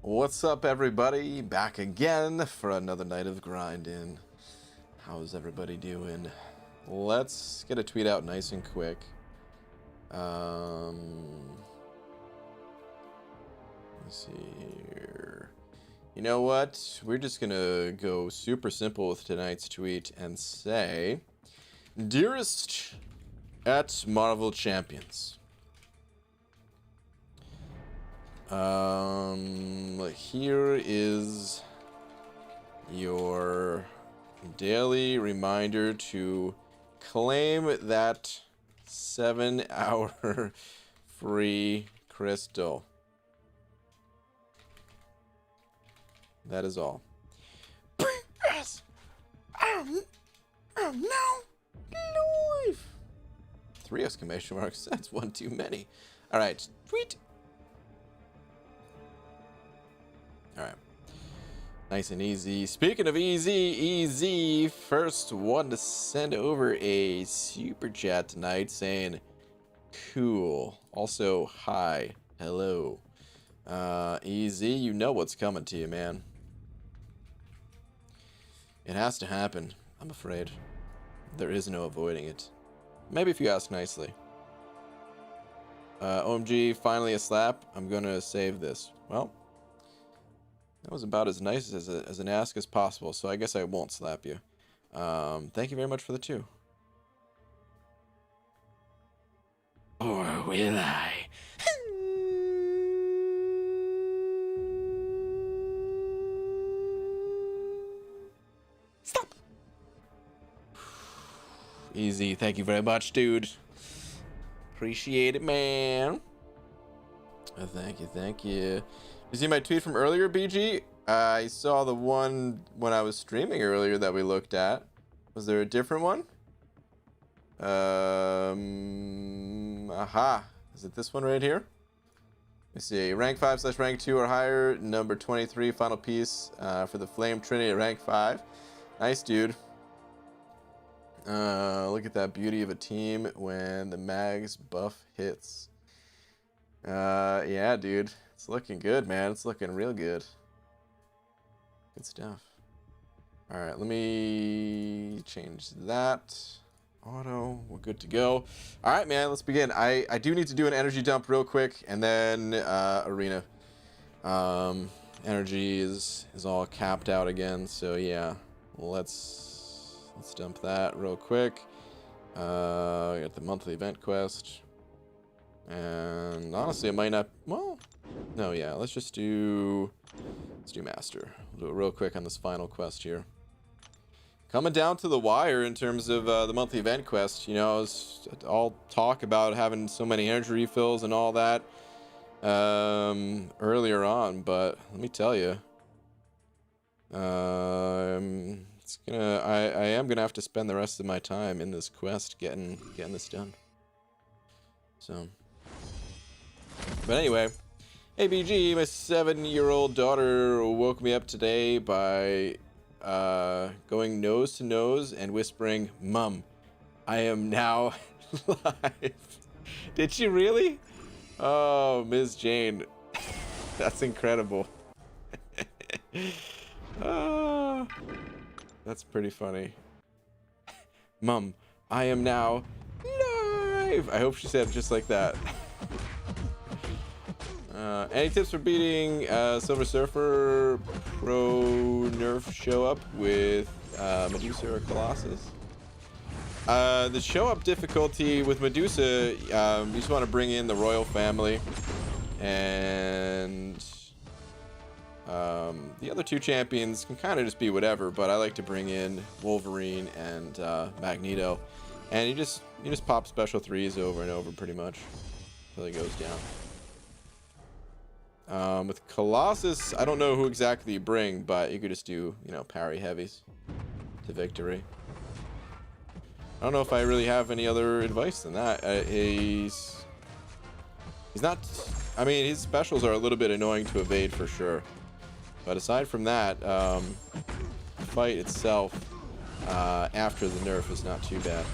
What's up, everybody? Back again for another night of grinding. How's everybody doing? Let's get a tweet out nice and quick. Let's see here. You know what? We're just gonna go super simple with tonight's tweet and say, "Dearest at Marvel Champions. Here is your daily reminder to claim that 7-hour free crystal." That is all. Yes, I'm now live. 3 exclamation marks. That's one too many. All right, tweet. All right, nice and easy. Speaking of easy, first one to send over a super chat tonight saying cool. Also, hi, hello. Easy, you know what's coming to you, man. It has to happen, I'm afraid. There is no avoiding it. Maybe if you ask nicely. OMG, finally a slap. I'm gonna save this. Well, that was about as nice as an ask as possible, so I guess I won't slap you. Thank you very much for the 2. Or will I? Stop! Easy, thank you very much, dude. Appreciate it, man. Thank you. You see my tweet from earlier, BG? I saw the one when I was streaming earlier that we looked at. Was there a different one? Aha. Is it this one right here? Let me see. Rank 5/rank 2 or higher. Number 23, final piece for the Flame Trinity at rank 5. Nice, dude. Look at that beauty of a team when the Mags buff hits. Yeah, dude. It's looking good, man. It's looking real good. Good stuff. All right, let me change that. Auto, we're good to go. All right, man, let's begin. I do need to do an energy dump real quick, and then arena. Energy is all capped out again, so yeah. Let's dump that real quick. We got the monthly event quest. And honestly, it might not. Well, no, yeah. Let's do master. We'll do it real quick on this final quest here. Coming down to the wire in terms of the monthly event quest. You know, it's all talk about having so many energy refills and all that earlier on, but let me tell you, it's gonna. I am gonna have to spend the rest of my time in this quest getting this done. So. But anyway, hey BG, my 7-year-old daughter woke me up today by going nose to nose and whispering, "Mum, I am now live." Did she really? Oh, Ms. Jane. That's incredible. That's pretty funny. "Mum, I am now live." I hope she said it just like that. Any tips for beating Silver Surfer Pro Nerf show up with Medusa or Colossus? The show up difficulty with Medusa, you just want to bring in the royal family, and the other 2 champions can kind of just be whatever, but I like to bring in Wolverine and Magneto, and you just pop special 3s over and over pretty much until it goes down. With Colossus, I don't know who exactly you bring, but you could just do, you know, parry heavies to victory. I don't know if I really have any other advice than that. He's not. I mean, his specials are a little bit annoying to evade for sure, but aside from that, the fight itself after the nerf is not too bad.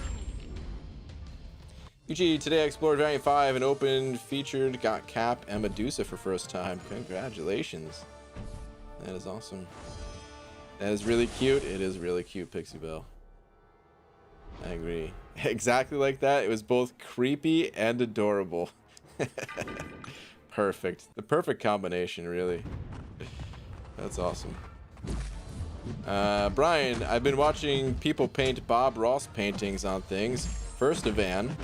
UG, today I explored Variant 5 and opened, featured, got Cap and Medusa for first time. Congratulations. That is awesome. That is really cute. It is really cute, Pixie Belle. I agree. Exactly like that. It was both creepy and adorable. Perfect. The perfect combination, really. That's awesome. Brian, I've been watching people paint Bob Ross paintings on things. First a van,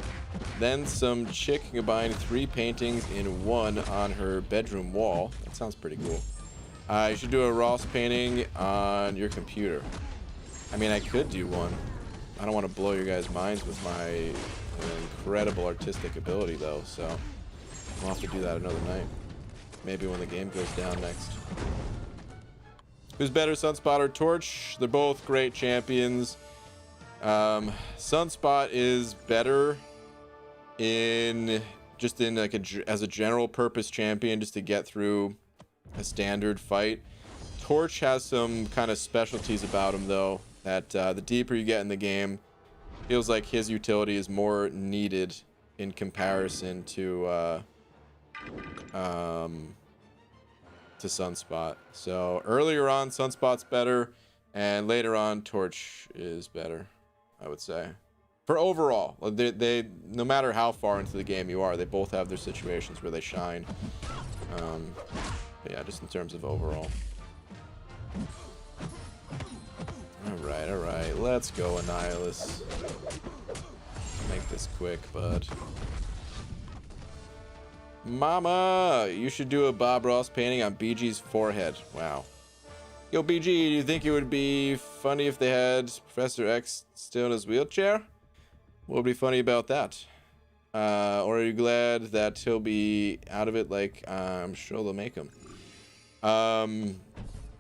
then some chick combined 3 paintings in one on her bedroom wall. That sounds pretty cool. You should do a Ross painting on your computer. I mean, I could do one. I don't want to blow your guys' minds with my incredible artistic ability, though, so we'll have to do that another night. Maybe when the game goes down next. Who's better, Sunspot or Torch? They're both great champions. Sunspot is better in like as a general purpose champion, just to get through a standard fight. Torch has some kind of specialties about him, though, that the deeper you get in the game, feels like his utility is more needed in comparison to Sunspot. So earlier on, Sunspot's better, and later on, Torch is better, I would say. For overall, they no matter how far into the game you are, they both have their situations where they shine. But yeah, just in terms of overall. All right, let's go, Annihilus. Make this quick, bud. Mama, you should do a Bob Ross painting on BG's forehead. Wow. Yo, BG, do you think it would be funny if they had Professor X still in his wheelchair? What would be funny about that? Or are you glad that he'll be out of it like I'm sure they'll make him?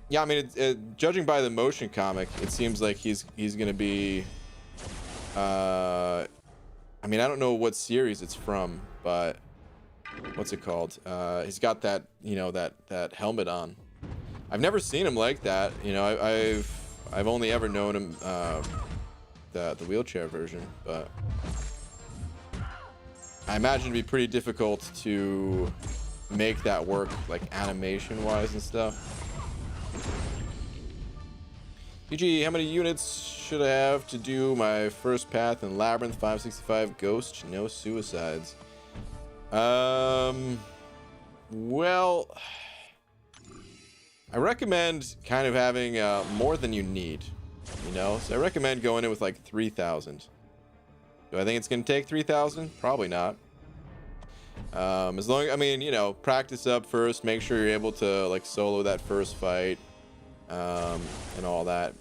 Yeah, I mean, judging by the motion comic, it seems like he's gonna be... I mean, I don't know what series it's from, but... What's it called? He's got that, you know, that helmet on. I've never seen him like that. You know, I've only ever known him the wheelchair version, but I imagine it'd be pretty difficult to make that work, like animation wise and stuff. PG, how many units should I have to do my first path in Labyrinth 565 Ghost? No suicides. Well, I recommend kind of having more than you need, you know? So I recommend going in with like 3,000. Do I think it's going to take 3,000? Probably not. As long, I mean, you know, practice up first, make sure you're able to like solo that first fight, and all that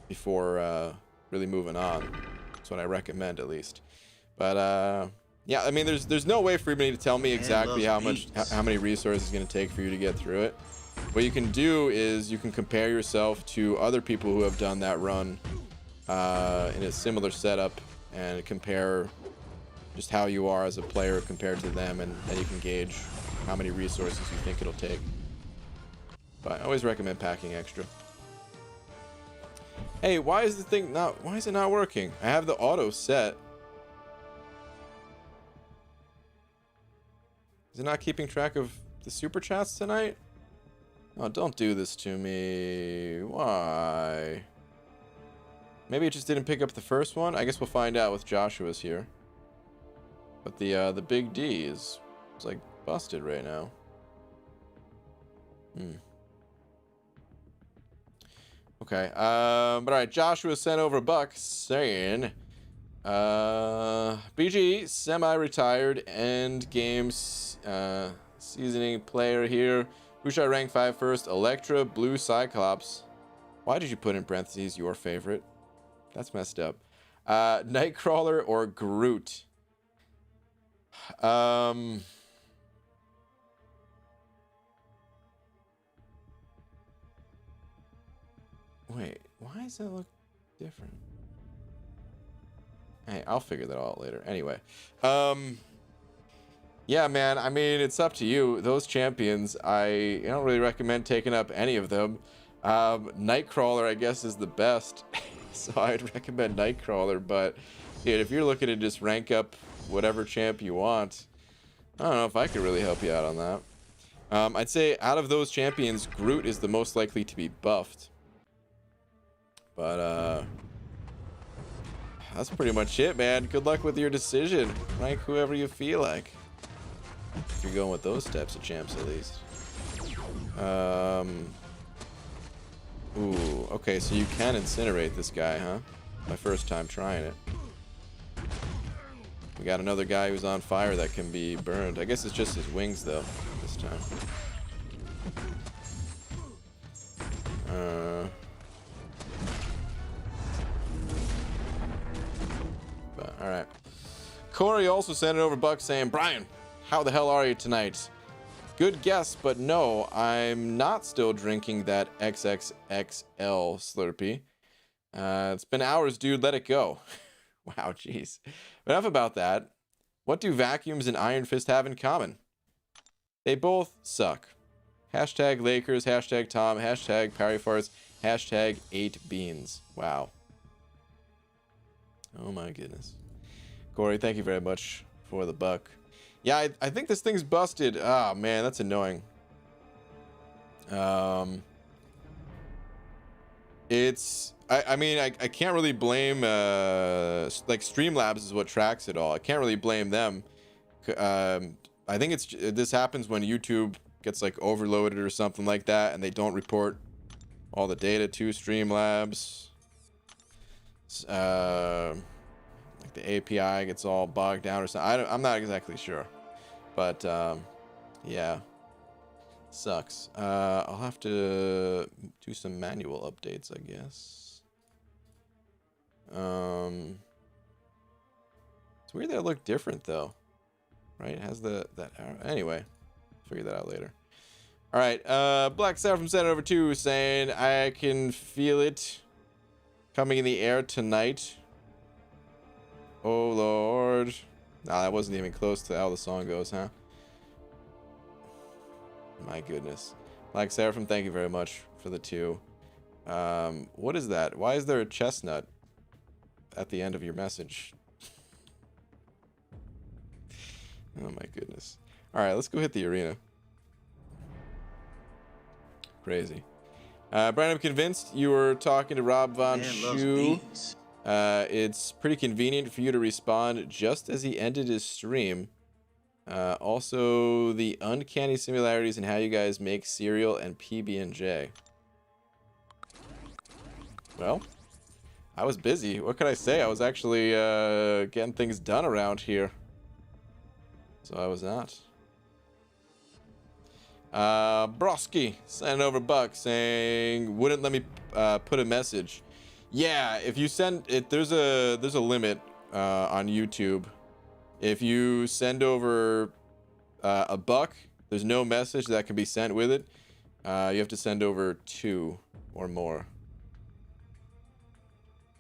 before really moving on. That's what I recommend, at least. But yeah, I mean, there's no way for anybody to tell me exactly how many resources it's going to take for you to get through it. What you can do is you can compare yourself to other people who have done that run in a similar setup, and compare just how you are as a player compared to them, and then you can gauge how many resources you think it'll take. But I always recommend packing extra. Hey, why is it not working? I have the auto set. Is it not keeping track of the super chats tonight? Oh, don't do this to me. Why? Maybe it just didn't pick up the first one? I guess we'll find out with Joshua's here. But the big D is like busted right now. Okay. But alright, Joshua sent over a buck saying BG semi-retired end games seasoning player here. Who should I rank 5 first? Electra, Blue Cyclops. Why did you put in parentheses your favorite? That's messed up. Nightcrawler or Groot? Wait, why does that look different? Hey, I'll figure that out later. Anyway, yeah, man, I mean, it's up to you. Those champions, I don't really recommend taking up any of them. Nightcrawler, I guess, is the best. So I'd recommend Nightcrawler, but dude, if you're looking to just rank up whatever champ you want, I don't know if I could really help you out on that. I'd say out of those champions, Groot is the most likely to be buffed. But that's pretty much it, man. Good luck with your decision. Rank whoever you feel like. If you're going with those types of champs, at least. Ooh, okay, so you can incinerate this guy, huh? My first time trying it. We got another guy who's on fire that can be burned. I guess it's just his wings, though, this time. But, alright. Corey also sent it over Buck saying, Brian, how the hell are you tonight? Good guess, but no, I'm not still drinking that XXXL Slurpee. It's been hours, dude. Let it go. Wow, jeez. But enough about that. What do vacuums and Iron Fist have in common? They both suck. Hashtag Lakers, hashtag Tom, hashtag Parryfarts, hashtag 8beans. Wow. Oh my goodness. Corey, thank you very much for the buck. Yeah, I think this thing's busted. Ah, man, that's annoying. I mean, I can't really blame, like, Streamlabs is what tracks it all. I can't really blame them. I think this happens when YouTube gets, like, overloaded or something like that, and they don't report all the data to Streamlabs. Like, the API gets all bogged down or something. I'm not exactly sure. But, yeah. Sucks. I'll have to do some manual updates, I guess. It's weird that it looked different, though. Right? It has that arrow. Anyway, figure that out later. All right. Black Sarah from Center over 2 saying, I can feel it coming in the air tonight. Oh, Lord. Nah, that wasn't even close to how the song goes, huh? My goodness. Black Seraphim, thank you very much for the 2. What is that? Why is there a chestnut at the end of your message? Oh my goodness. Alright, let's go hit the arena. Crazy. Brian, I'm convinced you were talking to Rob Von Shu. It's pretty convenient for you to respond just as he ended his stream. Also, the uncanny similarities in how you guys make cereal and PB&J. Well, I was busy. What could I say? I was actually getting things done around here. So I was not. Broski sent over Buck saying, wouldn't let me put a message. Yeah, if you send it, there's a limit on YouTube. If you send over a buck, there's no message that can be sent with it. You have to send over 2 or more.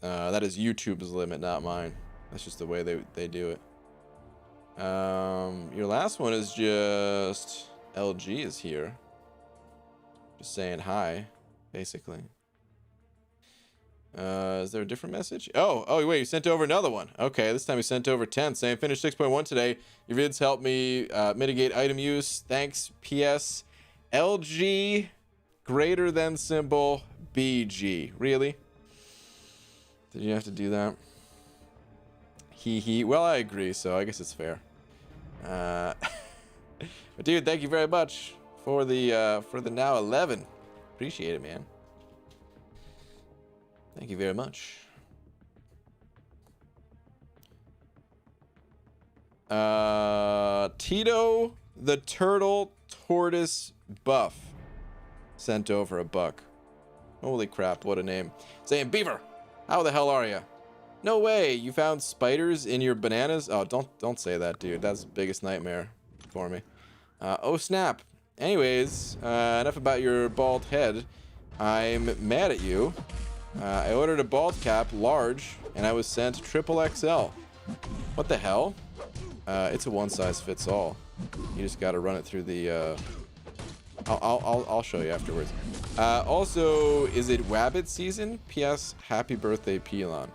That is YouTube's limit, not mine. That's just the way they do it. Your last one is just LG is here. Just saying hi, basically. Is there a different message? Oh, wait, you sent over another one. Okay, this time you sent over 10, saying finished 6.1 today. Your vids helped me mitigate item use. Thanks, PS. LG greater than symbol BG. Really? Did you have to do that? Hee. Well, I agree, so I guess it's fair. But dude, thank you very much for the now 11. Appreciate it, man. Thank you very much. Tito the Turtle Tortoise Buff sent over a buck. Holy crap, what a name. Saying, Beaver, how the hell are you? No way, you found spiders in your bananas? Oh, don't say that, dude. That's the biggest nightmare for me. Oh, snap. Anyways, enough about your bald head. I'm mad at you. I ordered a bald cap, large, and I was sent triple XL. What the hell? It's a one-size-fits-all. You just gotta run it through the, I'll show you afterwards. Also, is it Wabbit season? P.S. Happy birthday, Pelon.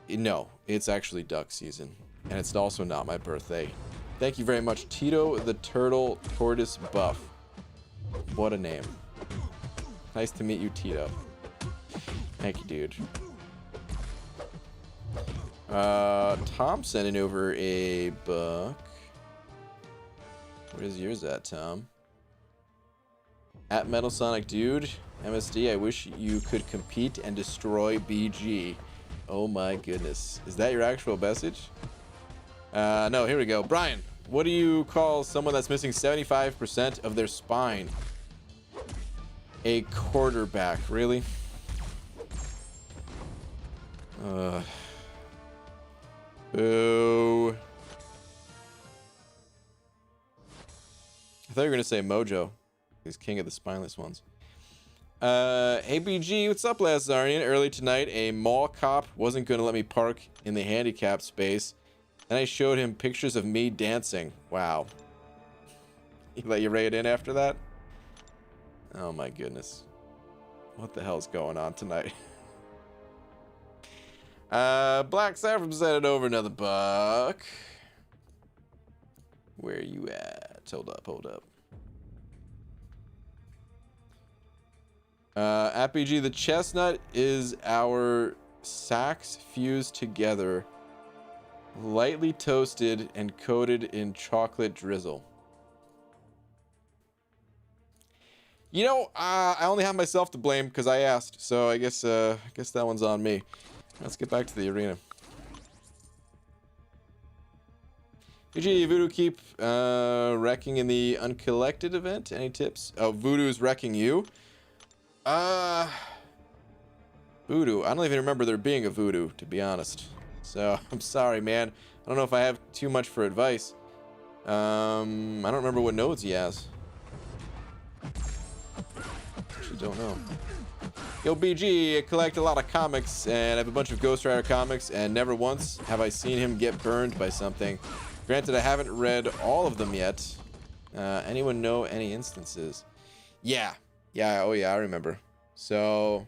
No, it's actually duck season. And it's also not my birthday. Thank you very much, Tito the Turtle Tortoise Buff. What a name. Nice to meet you, Tito. Thank you, dude. Tom sending over a book. Where's yours at, Tom? At Metal Sonic Dude, MSD, I wish you could compete and destroy BG. Oh my goodness. Is that your actual message? No, here we go. Brian, what do you call someone that's missing 75% of their spine? A quarterback, really? Boo. I thought you were gonna say Mojo. He's king of the spineless ones. Hey BG, what's up, Lazarian? Early tonight, a mall cop wasn't gonna let me park in the handicap space. Then I showed him pictures of me dancing. Wow. He let you raid in after that? Oh my goodness. What the hell's going on tonight? Black Saffron sent it over another buck. Where you at? Hold up. At BG, the chestnut is our sacks fused together, lightly toasted and coated in chocolate drizzle. You know, I only have myself to blame because I asked, so I guess that one's on me. Let's get back to the arena. BG, Voodoo keep wrecking in the uncollected event. Any tips? Oh, Voodoo's wrecking you? Voodoo. I don't even remember there being a Voodoo, to be honest. So, I'm sorry, man. I don't know if I have too much for advice. I don't remember what nodes he has. Actually don't know. Yo, BG, I collect a lot of comics, and I have a bunch of Ghost Rider comics, and never once have I seen him get burned by something. Granted, I haven't read all of them yet. Anyone know any instances? Yeah, oh yeah, I remember. So,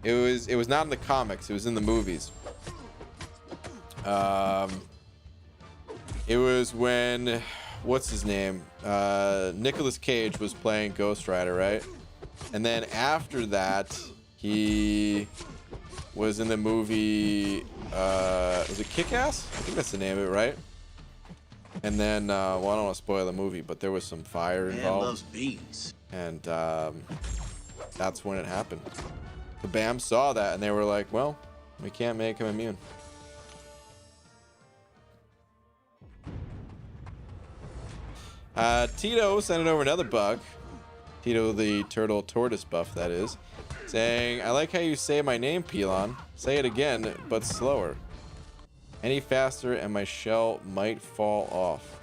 it was not in the comics, it was in the movies. It was when, what's his name? Nicolas Cage was playing Ghost Rider, right? And then after that, he was in the movie, was it Kick-Ass? I think that's the name of it, right? And then, well, I don't want to spoil the movie, but there was some fire involved. Man loves beans. And that's when it happened. The BAM saw that, and they were like, well, we can't make him immune. Tito sent it over another bug. Tito the turtle tortoise buff, that is. Saying, I like how you say my name, Pilon. Say it again, but slower. Any faster and my shell might fall off.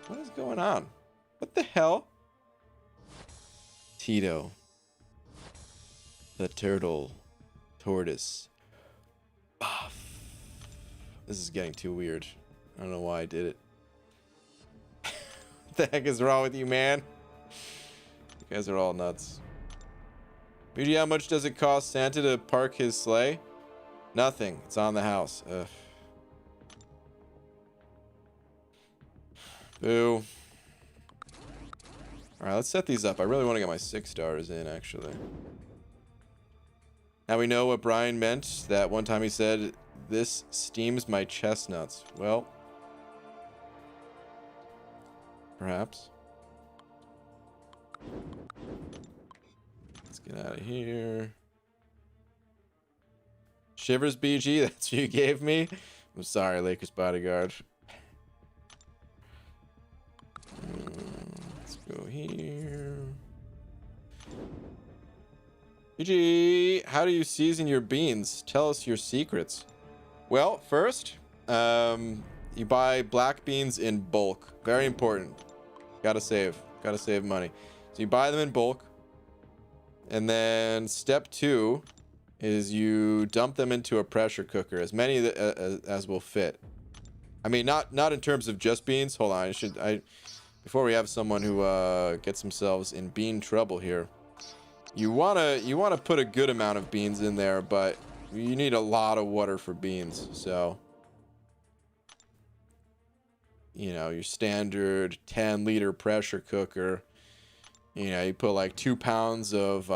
What is going on? What the hell? Tito. The turtle tortoise buff. This is getting too weird. I don't know why I did it. What the heck is wrong with you, man? You guys are all nuts. BG, how much does it cost Santa to park his sleigh? Nothing. It's on the house. Ugh. Boo. Alright, let's set these up. I really want to get my 6 stars in, actually. Now we know what Brian meant. That one time he said, this steams my chestnuts. Well, perhaps. Let's get out of here. Shivers BG, that's what you gave me? I'm sorry, Lakers bodyguard. Let's go here. BG, how do you season your beans? Tell us your secrets. Well, first, you buy black beans in bulk. Very important. Gotta save money. So you buy them in bulk. And then step 2 is you dump them into a pressure cooker, as many as will fit. I mean, not in terms of just beans. Hold on, before we have someone who gets themselves in bean trouble here. You wanna put a good amount of beans in there, but you need a lot of water for beans. So you know, your standard 10-liter pressure cooker. You know, you put like 2 pounds of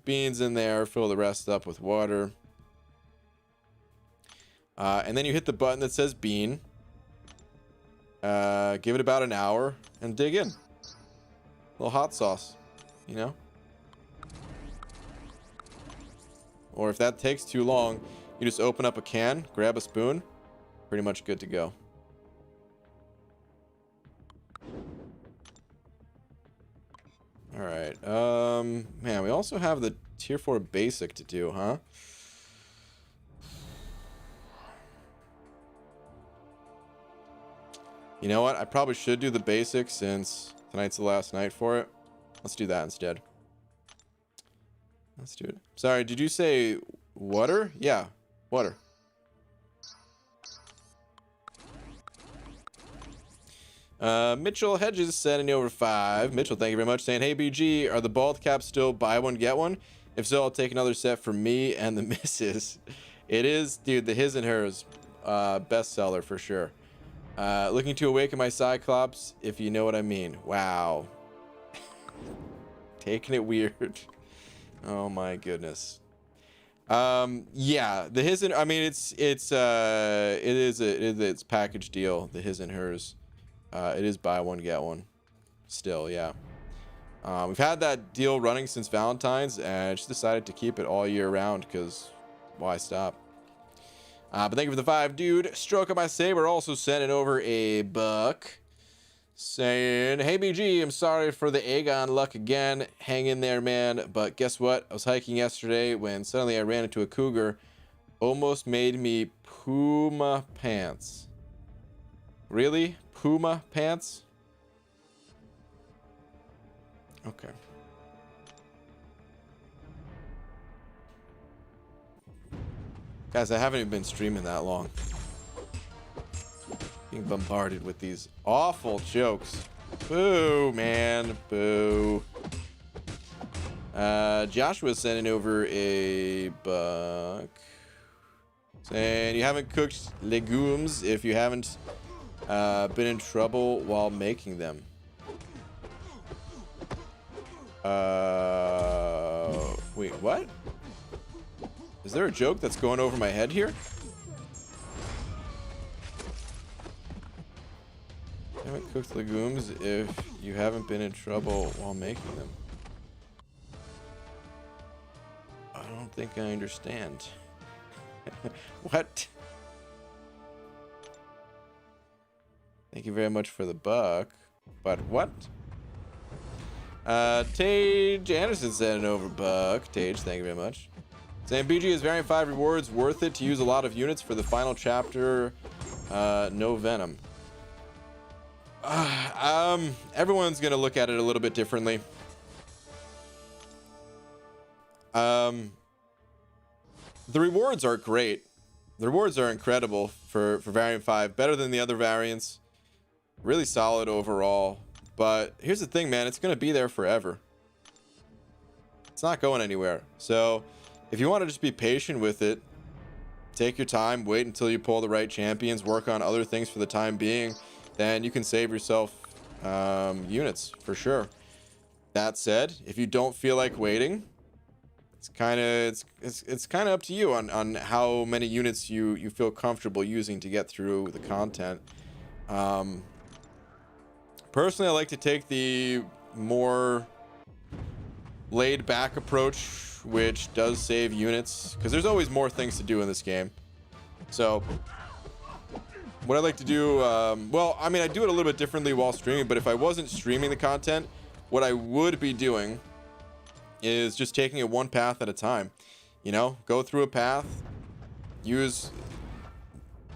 beans in there, fill the rest up with water. And then you hit the button that says bean. Give it about an hour and dig in. A little hot sauce, you know? Or if that takes too long, you just open up a can, grab a spoon, pretty much good to go. All right. Man, we also have the tier 4 basic to do, huh? You know what? I probably should do the basic since tonight's the last night for it. Let's do that instead. Let's do it. Sorry, did you say water? Yeah, water. Mitchell Hedges sending over 5. Mitchell, thank you very much. Saying, hey, BG, are the bald caps still buy one, get one? If so, I'll take another set for me and the missus. It is, dude, the his and hers bestseller for sure. Looking to awaken my Cyclops, if you know what I mean. Wow. Taking it weird. Oh my goodness. Yeah, the his and I mean it's package deal, the his and hers. It is buy one get one still, yeah. We've had that deal running since Valentine's and I just decided to keep it all year round because why stop? But thank you for the 5, dude. Stroke of my saber also sending over a buck. Saying, hey BG, I'm sorry for the Aegon luck again. Hang in there, man. But guess what? I was hiking yesterday when suddenly I ran into a cougar. Almost made me Puma pants. Really? Puma pants? Okay. Guys, I haven't even been streaming that long. Being bombarded with these awful jokes. Boo, man. Boo. Joshua sending over a buck. Saying you haven't cooked legumes if you haven't been in trouble while making them. Wait, what? Is there a joke that's going over my head here? You haven't cooked legumes if you haven't been in trouble while making them. I don't think I understand. What? Thank you very much for the buck. But what? Tage Anderson sent an over buck. Tage, thank you very much. Saying BG is variant 5 rewards worth it to use a lot of units for the final chapter. No venom. Everyone's gonna look at it a little bit differently. The rewards are great. The rewards are incredible for variant 5, better than the other variants. Really solid overall. But here's the thing, man, it's gonna be there forever. It's not going anywhere. So if you want to just be patient with it, take your time, wait until you pull the right champions, work on other things for the time being, then you can save yourself units for sure. That said, if you don't feel like waiting, it's kind of up to you on how many units you feel comfortable using to get through the content. Personally, I like to take the more laid back approach, which does save units because there's always more things to do in this game. So what I like to do, well, I mean, I do it a little bit differently while streaming, but if I wasn't streaming the content, what I would be doing is just taking it one path at a time. You know, go through a path, use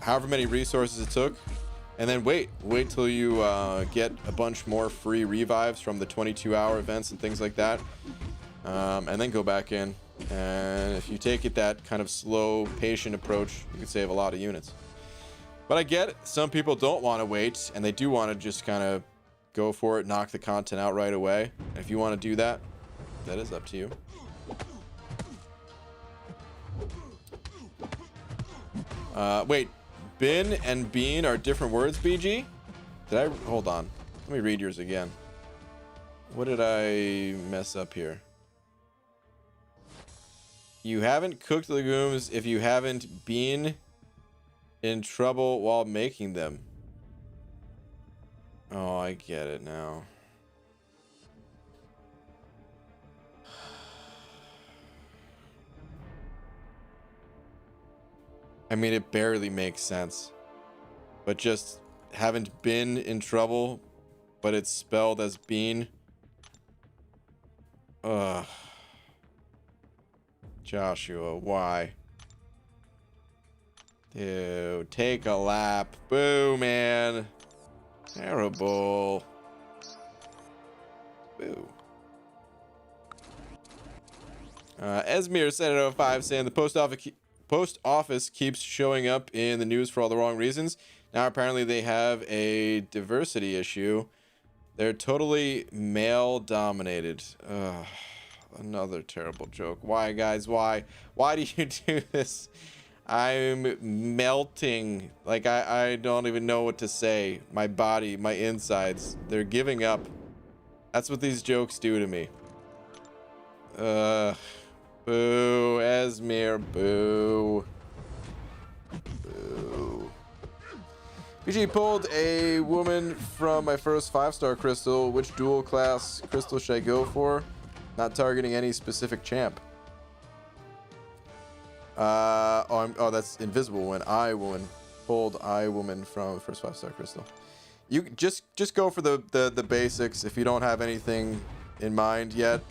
however many resources it took, and then wait till you get a bunch more free revives from the 22-hour events and things like that, and then go back in. And if you take it that kind of slow, patient approach, you can save a lot of units. But I get it. Some people don't want to wait, and they do want to just kind of go for it, knock the content out right away. And if you want to do that, that is up to you. Wait, bin and bean are different words, BG? Did I hold on? Let me read yours again. What did I mess up here? You haven't cooked legumes if you haven't been in trouble while making them. Oh, I get it now. I mean, it barely makes sense. But just haven't been in trouble, but it's spelled as been. Ugh. Joshua, why? Dude, take a lap. Boo, man. Terrible. Boo. Esmir said it 05 saying the post office keeps showing up in the news for all the wrong reasons. Now apparently they have a diversity issue. They're totally male dominated. Ugh. Another terrible joke. Why, guys? Why? Why do you do this? I'm melting. Like, I don't even know what to say. My body, my insides, they're giving up. That's what these jokes do to me. Boo. Esmir, boo. Boo. BG pulled a woman from my first 5-star crystal. Which dual class crystal should I go for? Not targeting any specific champ. Oh, that's invisible when I woman pulled I woman from first 5-star crystal. You just go for the basics if you don't have anything in mind yet.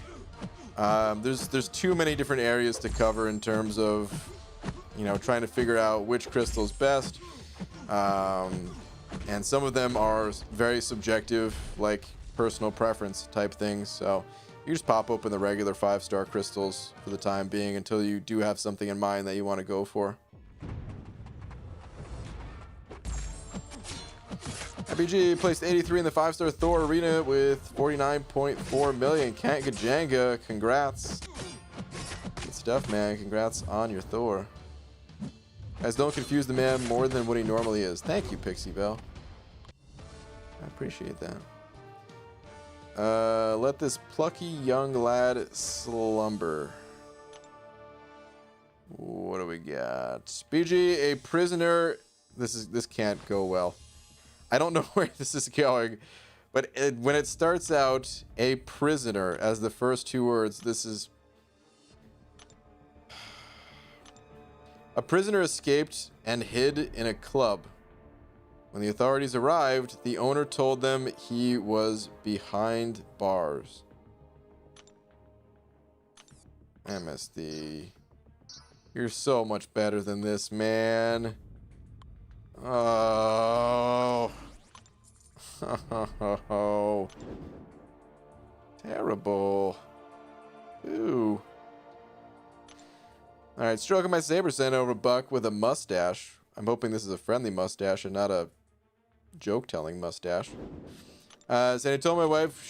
There's too many different areas to cover in terms of, you know, trying to figure out which crystal is best. And some of them are very subjective, like personal preference type things. So you just pop open the regular 5-star crystals for the time being until you do have something in mind that you want to go for. IBG placed 83 in the 5-star Thor arena with 49.4 million. Kant Gajanga, congrats. Good stuff, man. Congrats on your Thor. Guys, don't confuse the man more than what he normally is. Thank you, Pixie Bell. I appreciate that. Let this plucky young lad slumber. What do we got? BG, a prisoner. This can't go well. I don't know where this is going, but when it starts out, a prisoner as the first two words, this is... A prisoner escaped and hid in a club. When the authorities arrived, the owner told them he was behind bars. MSD. You're so much better than this, man. Oh. Oh. Terrible. Ooh. Alright, stroking my saber sent over Buck with a mustache. I'm hoping this is a friendly mustache and not a joke-telling mustache. So I told my wife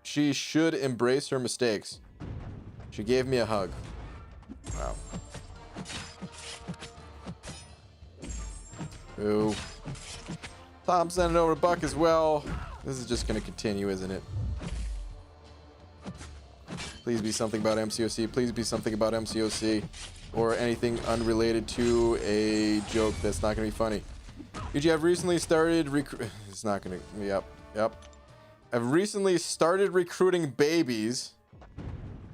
she should embrace her mistakes. She gave me a hug. Wow. Ooh. Tom sent it over to Buck as well. This is just going to continue, isn't it? Please be something about MCOC. Please be something about MCOC. Or anything unrelated to a joke that's not going to be funny. Did you have recently started It's not going to... Yep. I've recently started recruiting babies.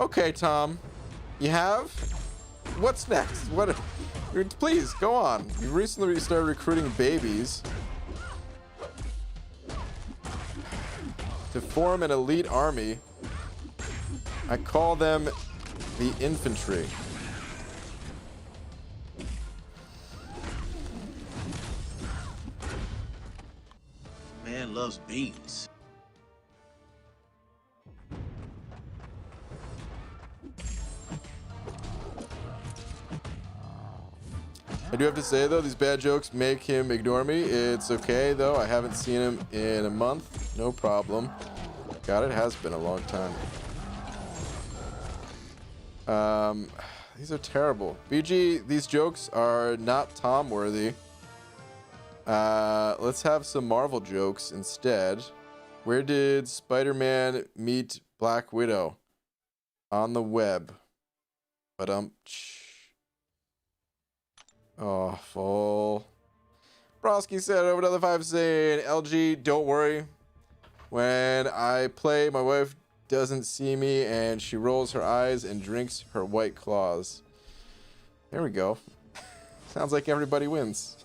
Okay, Tom. You have? What's next? What? Please, go on. You recently started recruiting babies to form an elite army. I call them the infantry. Man loves beans. I do have to say, though, these bad jokes make him ignore me. It's okay, though. I haven't seen him in a month. No problem. God, it has been a long time. These are terrible. BG, these jokes are not Tom-worthy. Let's have some Marvel jokes instead. Where did Spider-Man meet Black Widow? On the web. But awful. Broski said over another 5 saying, LG, don't worry. When I play, my wife doesn't see me and she rolls her eyes and drinks her White Claws. There we go. Sounds like everybody wins.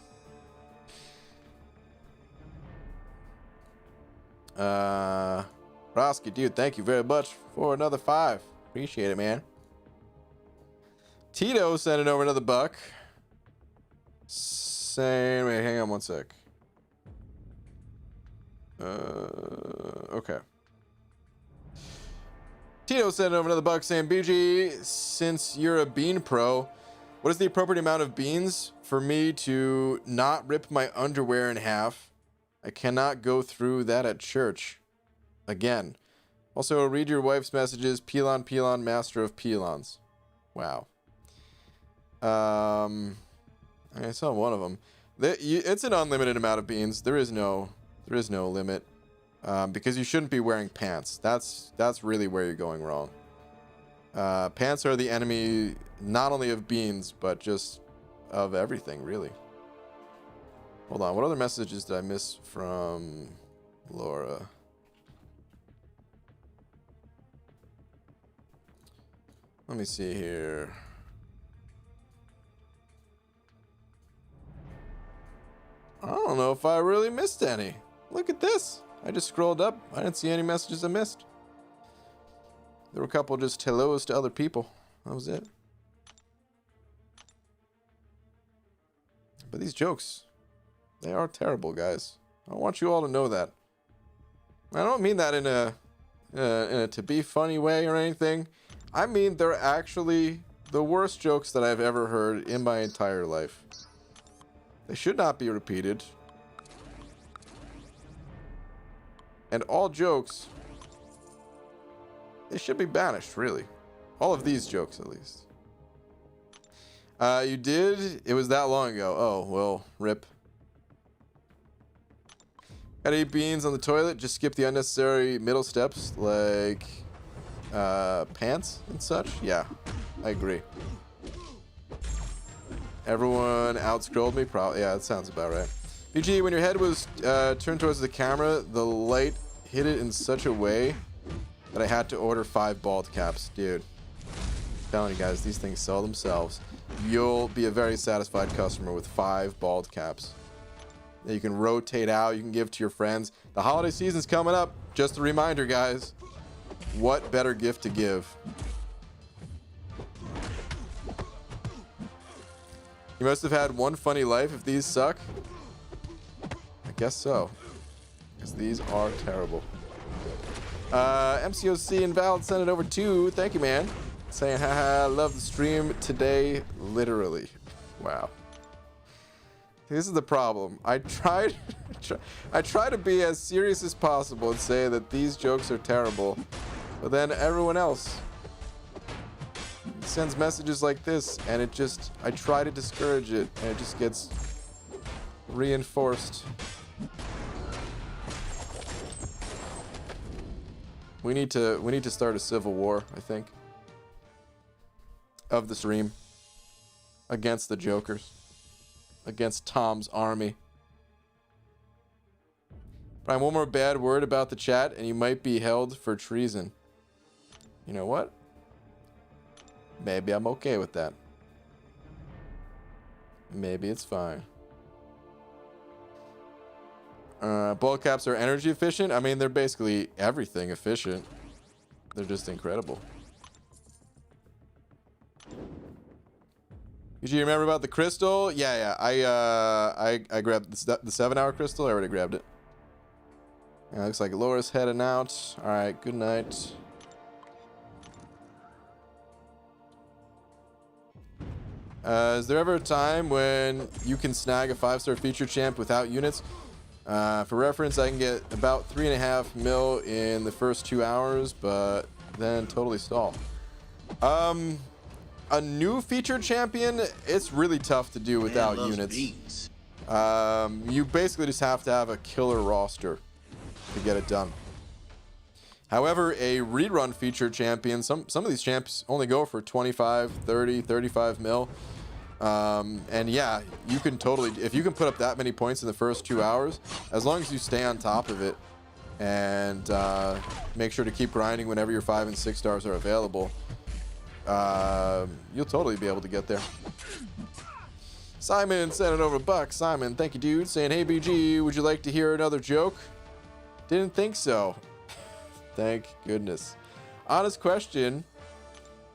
Broski, dude, thank you very much for another 5. Appreciate it, man. Tito sending over another buck. Saying, wait, hang on one sec. Okay. Tito sent over another buck saying, BG, since you're a bean pro, what is the appropriate amount of beans for me to not rip my underwear in half? I cannot go through that at church. Again. Also, read your wife's messages. Pelon, Pelon, master of Pelons. Wow. I saw one of them. It's an unlimited amount of beans. There is no limit. Because you shouldn't be wearing pants. That's really where you're going wrong. Pants are the enemy not only of beans, but just of everything, really. Hold on, what other messages did I miss from Laura? Let me see here. I don't know if I really missed any. Look at this. I just scrolled up. I didn't see any messages I missed. There were a couple just hellos to other people. That was it. But these jokes, they are terrible, guys. I want you all to know that. I don't mean that in a to be funny way or anything. I mean they're actually the worst jokes that I've ever heard in my entire life. They should not be repeated. And all jokes, they should be banished, really. All of these jokes, at least. You did? It was that long ago. Oh, well, rip. Gotta eat beans on the toilet. Just skip the unnecessary middle steps, like pants and such. Yeah, I agree. Everyone outscrolled me? Probably. Yeah, that sounds about right. BG, when your head was turned towards the camera, the light hit it in such a way that I had to order 5 bald caps. Dude, I'm telling you guys, these things sell themselves. You'll be a very satisfied customer with 5 bald caps that you can rotate out, you can give to your friends. The holiday season's coming up. Just a reminder, guys. What better gift to give? You must have had one funny life if these suck. I guess so. Because these are terrible. MCOC Invalid sent it over too. Thank you, man. Saying, haha, love the stream today. Literally. Wow. This is the problem. I try to be as serious as possible and say that these jokes are terrible. But then everyone else sends messages like this, and it just, I try to discourage it, and it just gets reinforced. We need to start a civil war, I think, of the stream against the jokers, against Tom's army. Brian, one more bad word about the chat, and you might be held for treason. You know what? Maybe I'm okay with that. Maybe it's fine. Ball caps are energy efficient. I mean, they're basically everything efficient. They're just incredible. Did you remember about the crystal? Yeah. I grabbed the 7-hour crystal. I already grabbed it. Yeah, looks like Laura's heading out. All right. Good night. Is there ever a time when you can snag a 5-star feature champ without units? For reference, I can get about 3.5 mil in the first 2 hours, but then totally stall. A new feature champion, it's really tough to do without units. You basically just have to have a killer roster to get it done. However, a rerun feature champion, some of these champs only go for 25, 30, 35 mil. And yeah, you can totally, if you can put up that many points in the first 2 hours, as long as you stay on top of it and make sure to keep grinding whenever your 5 and 6 stars are available, you'll totally be able to get there. Simon sent it over $1. Simon, thank you, dude. Saying, hey, BG, would you like to hear another joke? Didn't think so. Thank goodness. Honest question.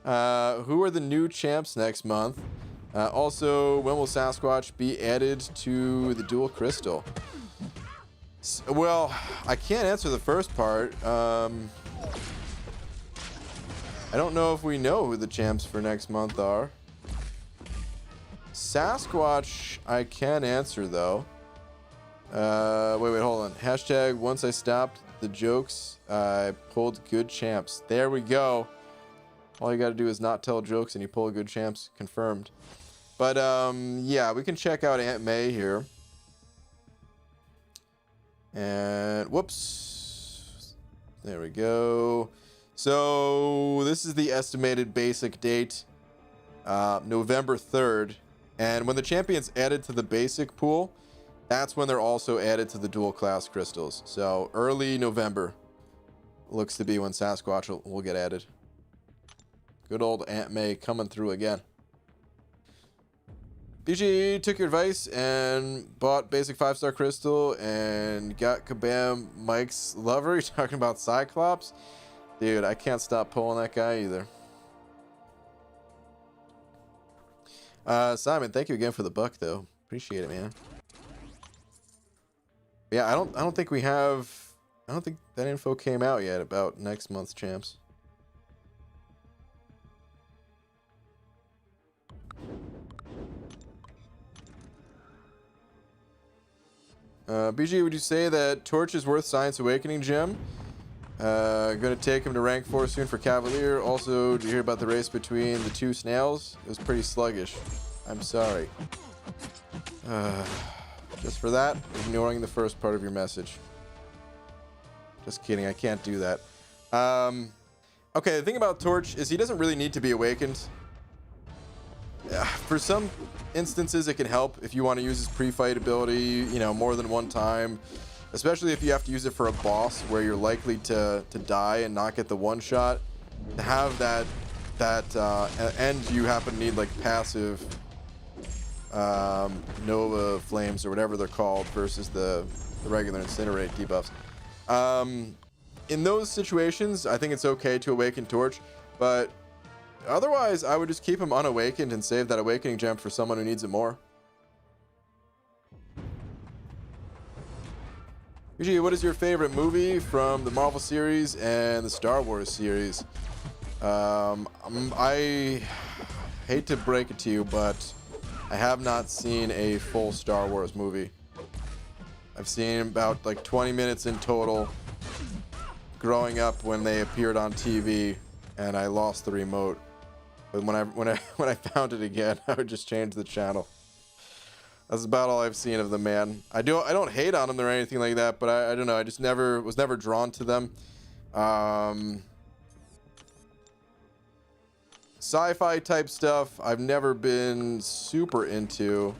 Who are the new champs next month? Also, when will Sasquatch be added to the dual crystal? Well, I can't answer the first part. I don't know if we know who the champs for next month are. Sasquatch, I can answer though. Wait, hold on. Hashtag once I stopped the jokes, I pulled good champs. There we go. All you gotta do is not tell jokes and you pull good champs. Confirmed. But yeah, we can check out Aunt May here. And whoops. There we go. So this is the estimated basic date. November 3rd. And when the champion's added to the basic pool, that's when they're also added to the dual class crystals. So early November looks to be when Sasquatch will get added. Good old Aunt May coming through again. BG took your advice and bought basic 5-star crystal and got Kabam Mike's lover. You're talking about Cyclops? Dude, I can't stop pulling that guy either. Simon, thank you again for the $1 though. Appreciate it, man. Yeah, I don't think we have, I don't think that info came out yet about next month's champs. BG, would you say that Torch is worth Science Awakening gem? Gonna take him to rank 4 soon for Cavalier. Also, did you hear about the race between the two snails? It was pretty sluggish. I'm sorry. Just for that, ignoring the first part of your message. Just kidding, I can't do that. Okay, the thing about Torch is he doesn't really need to be awakened. For some instances, it can help if you want to use his pre-fight ability, you know, more than one time. Especially if you have to use it for a boss where you're likely to die and not get the one shot. To have that and you happen to need like passive Nova Flames or whatever they're called versus the regular Incinerate debuffs. In those situations, I think it's okay to awaken Torch, but otherwise I would just keep him unawakened and save that awakening gem for someone who needs it more. Usually, what is your favorite movie from the Marvel series and the Star Wars series? I hate to break it to you, but I have not seen a full Star Wars movie. I've seen about like 20 minutes in total growing up when they appeared on TV, and I lost the remote. But when I found it again, I would just change the channel. That's about all I've seen of them, man. I don't hate on them or anything like that, but I don't know. I just was never drawn to them. Sci-fi type stuff, I've never been super into.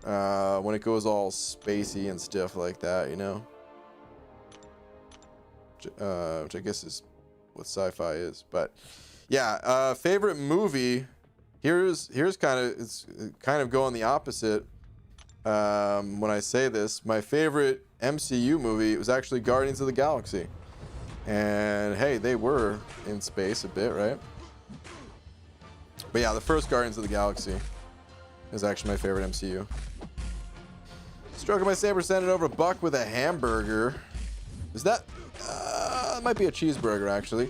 When it goes all spacey and stuff like that, you know. Which I guess is what sci-fi is, but yeah. Favorite movie. Here's it's kind of going the opposite. When I say this, my favorite MCU movie was actually Guardians of the Galaxy, and hey, they were in space a bit, right? But yeah, the first Guardians of the Galaxy is actually my favorite MCU. Stroking my saber, sent it over $1 with a hamburger. Is that? It might be a cheeseburger actually.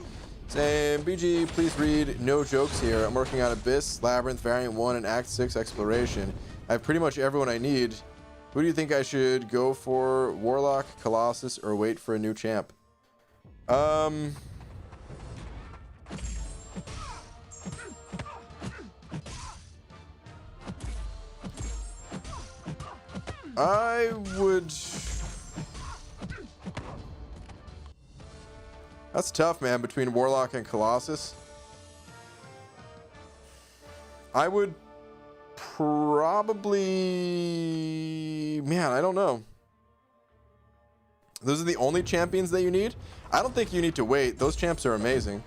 Saying, BG, please read No Jokes here. I'm working on Abyss, Labyrinth, Variant 1, and Act 6 Exploration. I have pretty much everyone I need. Who do you think I should go for? Warlock, Colossus, or wait for a new champ? I would... That's tough, man, between Warlock and Colossus. I would probably... Man, I don't know. Those are the only champions that you need? I don't think you need to wait. Those champs are amazing.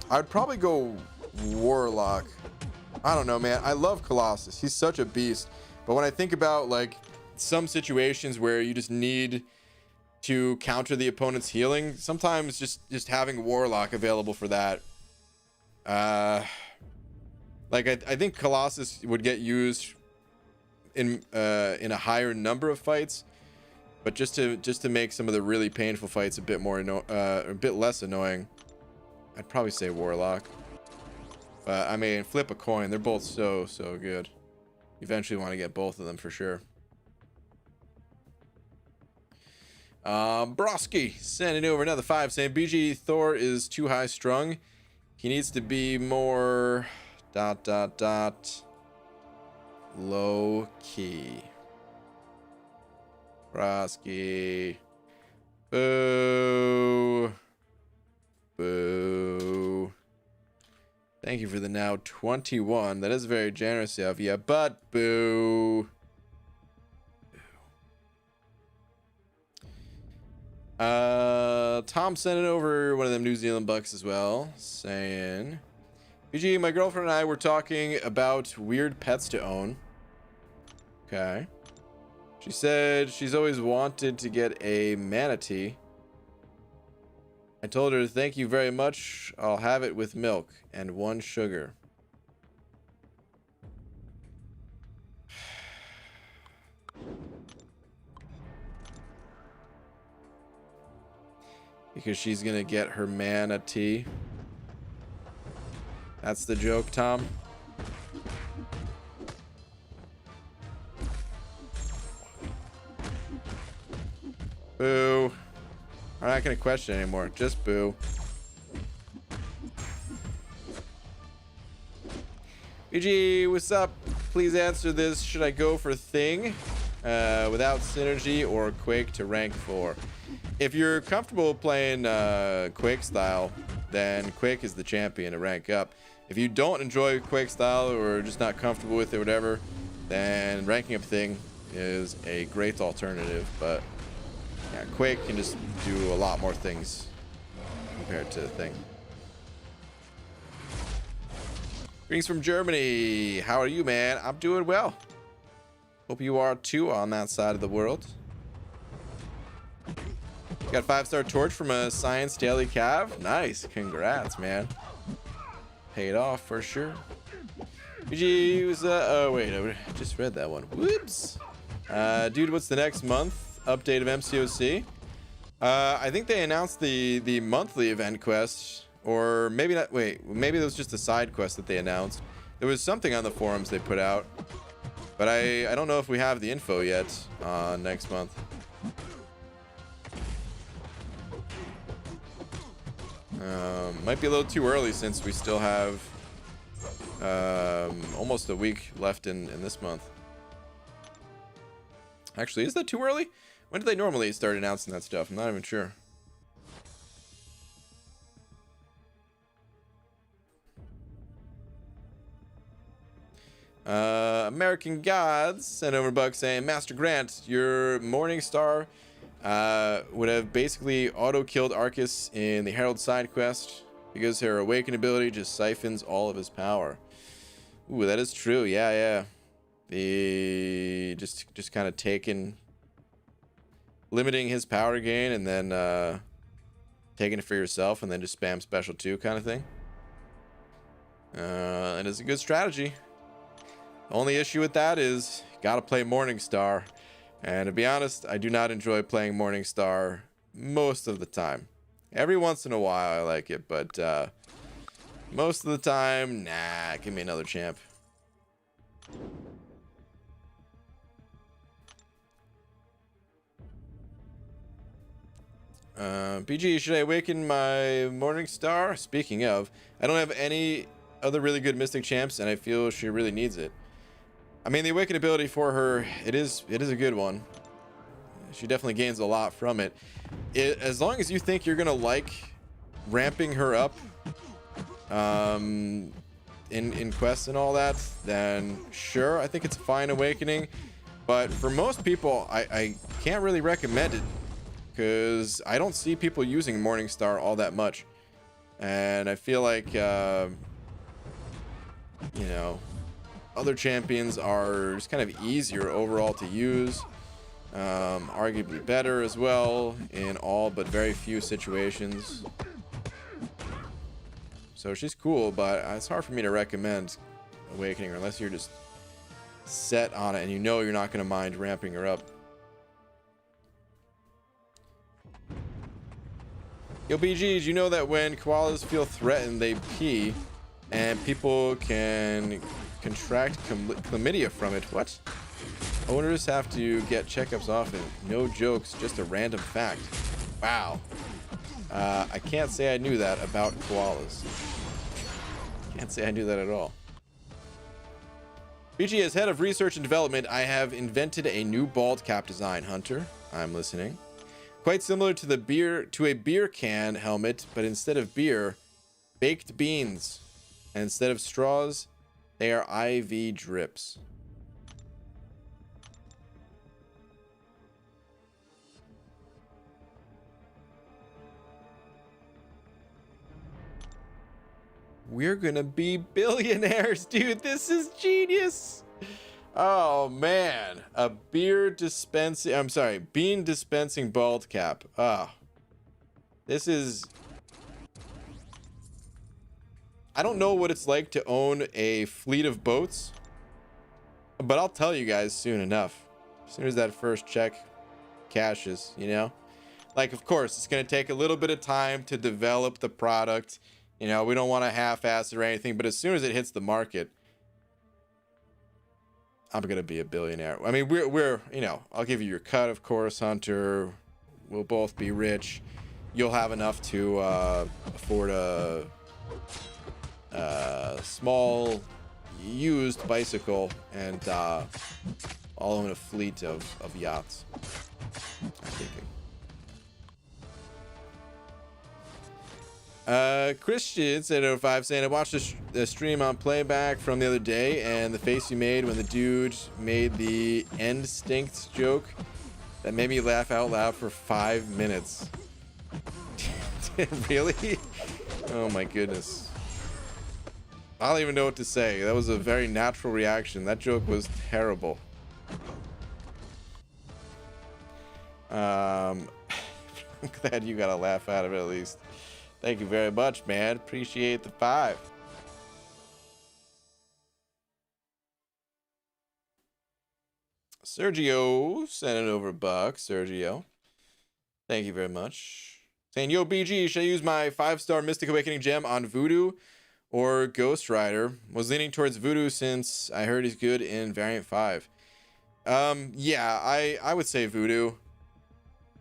I'd probably go Warlock. I don't know, man. I love Colossus. He's such a beast. But when I think about, like, some situations where you just need to counter the opponent's healing, sometimes just having Warlock available for that. Like, I think Colossus would get used in a higher number of fights, but just to make some of the really painful fights a bit more a bit less annoying, I'd probably say Warlock. But I mean, flip a coin. They're both so good. You eventually want to get both of them for sure. Broski sending over another 5 saying BG Thor is too high strung. He needs to be more ... low key. Broski. Boo. Boo. Thank you for the now 21. That is very generous of you, but boo. Tom sent it over one of them New Zealand bucks as well, saying, BG, my girlfriend and I were talking about weird pets to own. Okay. She said she's always wanted to get a manatee. I told her, thank you very much. I'll have it with milk and 1 sugar. Because she's gonna get her manatee. That's the joke, Tom. Boo. I'm not gonna question anymore. Just boo. BG, what's up? Please answer this. Should I go for Thing without synergy or Quake to rank 4? If you're comfortable playing Quake style, then Quake is the champion to rank up. If you don't enjoy Quake style or just not comfortable with it or whatever, then ranking up Thing is a great alternative. But yeah, Quake can just do a lot more things compared to Thing. Greetings from Germany. How are you, man? I'm doing well. Hope you are too on that side of the world. Got 5-star torch from a Science Daily Cav. Nice. Congrats, man. Paid off for sure. BG was oh wait, I just read that one. Whoops. Dude, what's the next month update of MCOC? I think they announced the monthly event quest, or maybe not. Wait, maybe it was just a side quest that they announced. There was something on the forums they put out, but I don't know if we have the info yet next month. Might be a little too early since we still have almost a week left in this month. Actually, is that too early? When do they normally start announcing that stuff? I'm not even sure. American Gods sent over a bug saying, Master Grant, your Morning Star would have basically auto-killed Arcus in the Herald side quest because her Awaken ability just siphons all of his power. Ooh, that is true. Yeah. The just kind of limiting his power gain and then taking it for yourself and then just spam special 2 kind of thing. And it's a good strategy. The only issue with that is you gotta play Morningstar. And to be honest, I do not enjoy playing Morningstar most of the time. Every once in a while I like it, but most of the time, nah, give me another champ. BG, should I awaken my Morningstar? Speaking of, I don't have any other really good Mystic champs, and I feel she really needs it. I mean, the Awaken ability for her, it is a good one. She definitely gains a lot from it. As long as you think you're gonna like ramping her up in quests and all that, then sure, I think it's a fine awakening. But for most people, I can't really recommend it, because I don't see people using Morningstar all that much. And I feel like you know, other champions are just kind of easier overall to use, arguably better as well in all but very few situations. So she's cool, but it's hard for me to recommend awakening her unless you're just set on it and you know you're not going to mind ramping her up. Yo, BGs, you know that when koalas feel threatened, they pee, and people can contract chlamydia from it. What? Owners have to get checkups often. No jokes, just a random fact. Wow. I can't say I knew that about koalas. Can't say I knew that at all. BG, as head of research and development, I have invented a new bald cap design. Hunter, I'm listening. Quite similar to a beer can helmet, but instead of beer, baked beans. And instead of straws, they are IV drips. We're gonna be billionaires, dude. This is genius. Oh man, a bean dispensing bald cap. This is, I don't know what it's like to own a fleet of boats, but I'll tell you guys soon enough. As soon as that first check cashes, you know? Like, of course, it's gonna take a little bit of time to develop the product. You know, we don't want to half-ass it or anything, but as soon as it hits the market, I'm gonna be a billionaire. I mean, we're you know, I'll give you your cut, of course, Hunter. We'll both be rich. You'll have enough to afford a small used bicycle, and I'll own a fleet of yachts. I'm thinking. Christian said 05 saying, I watched the stream on playback from the other day, and the face you made when the dude made the end stinks joke, that made me laugh out loud for 5 minutes. Really? Oh my goodness. I don't even know what to say. That was a very natural reaction. That joke was terrible. I'm glad you got a laugh out of it at least. Thank you very much, man. Appreciate the 5. Sergio sent it over $1. Sergio, thank you very much. Saying, yo, BG, should I use my 5-star Mystic Awakening gem on Voodoo or Ghost Rider? Was leaning towards Voodoo since I heard he's good in Variant 5. Yeah, I would say Voodoo.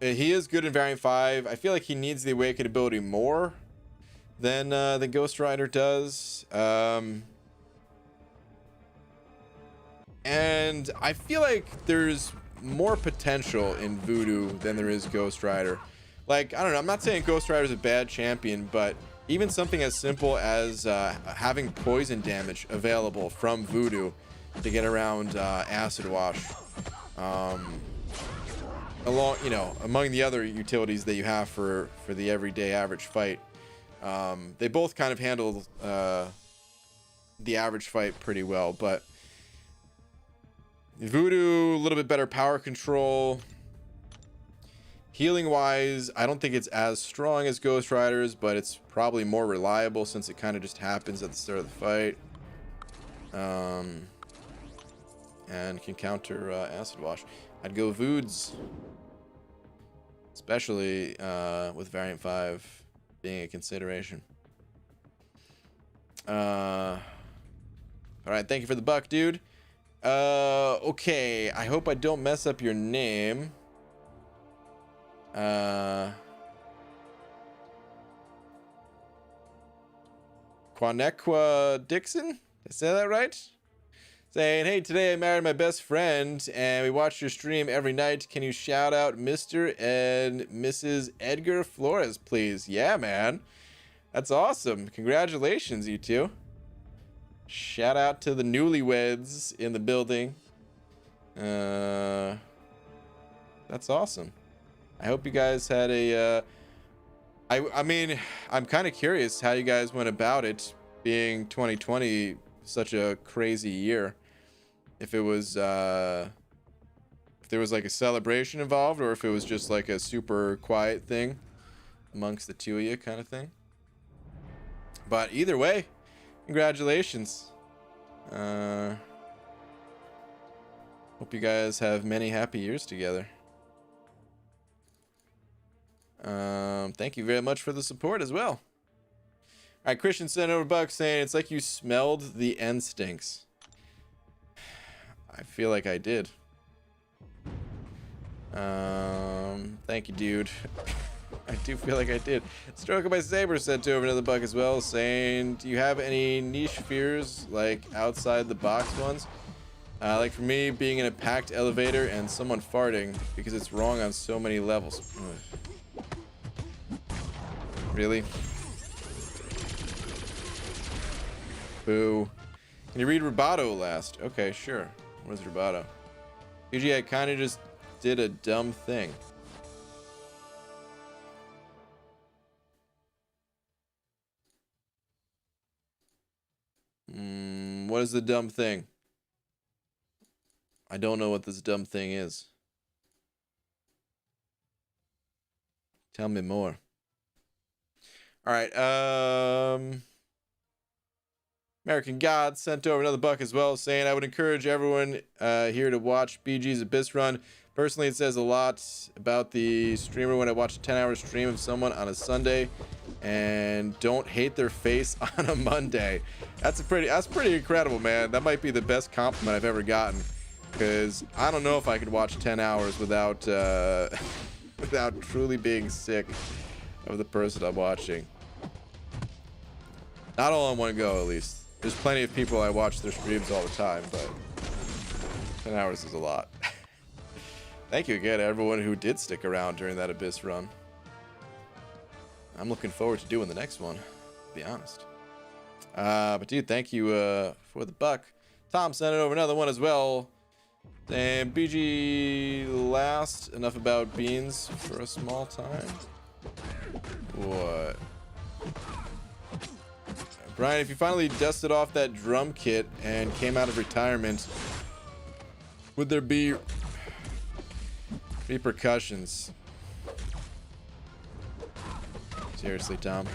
He is good in Variant 5. I feel like he needs the Awaken ability more than the Ghost Rider does. And I feel like there's more potential in Voodoo than there is Ghost Rider. Like, I don't know, I'm not saying Ghost Rider is a bad champion, but even something as simple as having poison damage available from Voodoo to get around Acid Wash. Along, you know, among the other utilities that you have for the everyday average fight, they both kind of handle the average fight pretty well. But Voodoo, a little bit better power control. Healing wise, I don't think it's as strong as Ghost Rider's, but it's probably more reliable since it kind of just happens at the start of the fight. And can counter Acid Wash. I'd go Voods, especially with Variant 5 being a consideration. All right, thank you for the $1, dude. Okay, I hope I don't mess up your name. Quanequa Dixon. Did I say that right? Saying, hey, today I married my best friend and we watch your stream every night. Can you shout out Mr. and Mrs. Edgar Flores, please? Yeah, man. That's awesome. Congratulations, you two. Shout out to the newlyweds in the building. That's awesome. I hope you guys had a... I mean, I'm kind of curious how you guys went about it, being 2020 such a crazy year. If it was if there was like a celebration involved, or if it was just like a super quiet thing amongst the two of you kind of thing. But either way, congratulations. Hope you guys have many happy years together. Thank you very much for the support as well. All right, Christian sent over Buck saying it's like you smelled the end stinks. I feel like I did. Thank you, dude. I do feel like I did. Stroke by Saber sent over another buck as well, saying, do you have any niche fears, like outside the box ones? Like for me, being in a packed elevator and someone farting, because it's wrong on so many levels. Ugh. Really? Boo. Can you read Rubato last? Okay, sure. What is Rubato? UG, I kind of just did a dumb thing. What is the dumb thing? I don't know what this dumb thing is. Tell me more. All right. American God sent over another buck as well, saying, I would encourage everyone here to watch BG's Abyss Run. Personally, it says a lot about the streamer when I watch a 10-hour stream of someone on a Sunday and don't hate their face on a Monday. That's pretty incredible, man. That might be the best compliment I've ever gotten, because I don't know if I could watch 10 hours without without truly being sick of the person I'm watching. Not all in one go, at least. There's plenty of people I watch their streams all the time, but 10 hours is a lot. Thank you again to everyone who did stick around during that Abyss run. I'm looking forward to doing the next one, to be honest. But dude, thank you for the buck. Tom sent it over another one as well. And BG last, enough about beans for a small time. What? Brian, if you finally dusted off that drum kit and came out of retirement, would there be repercussions? Seriously, Tom.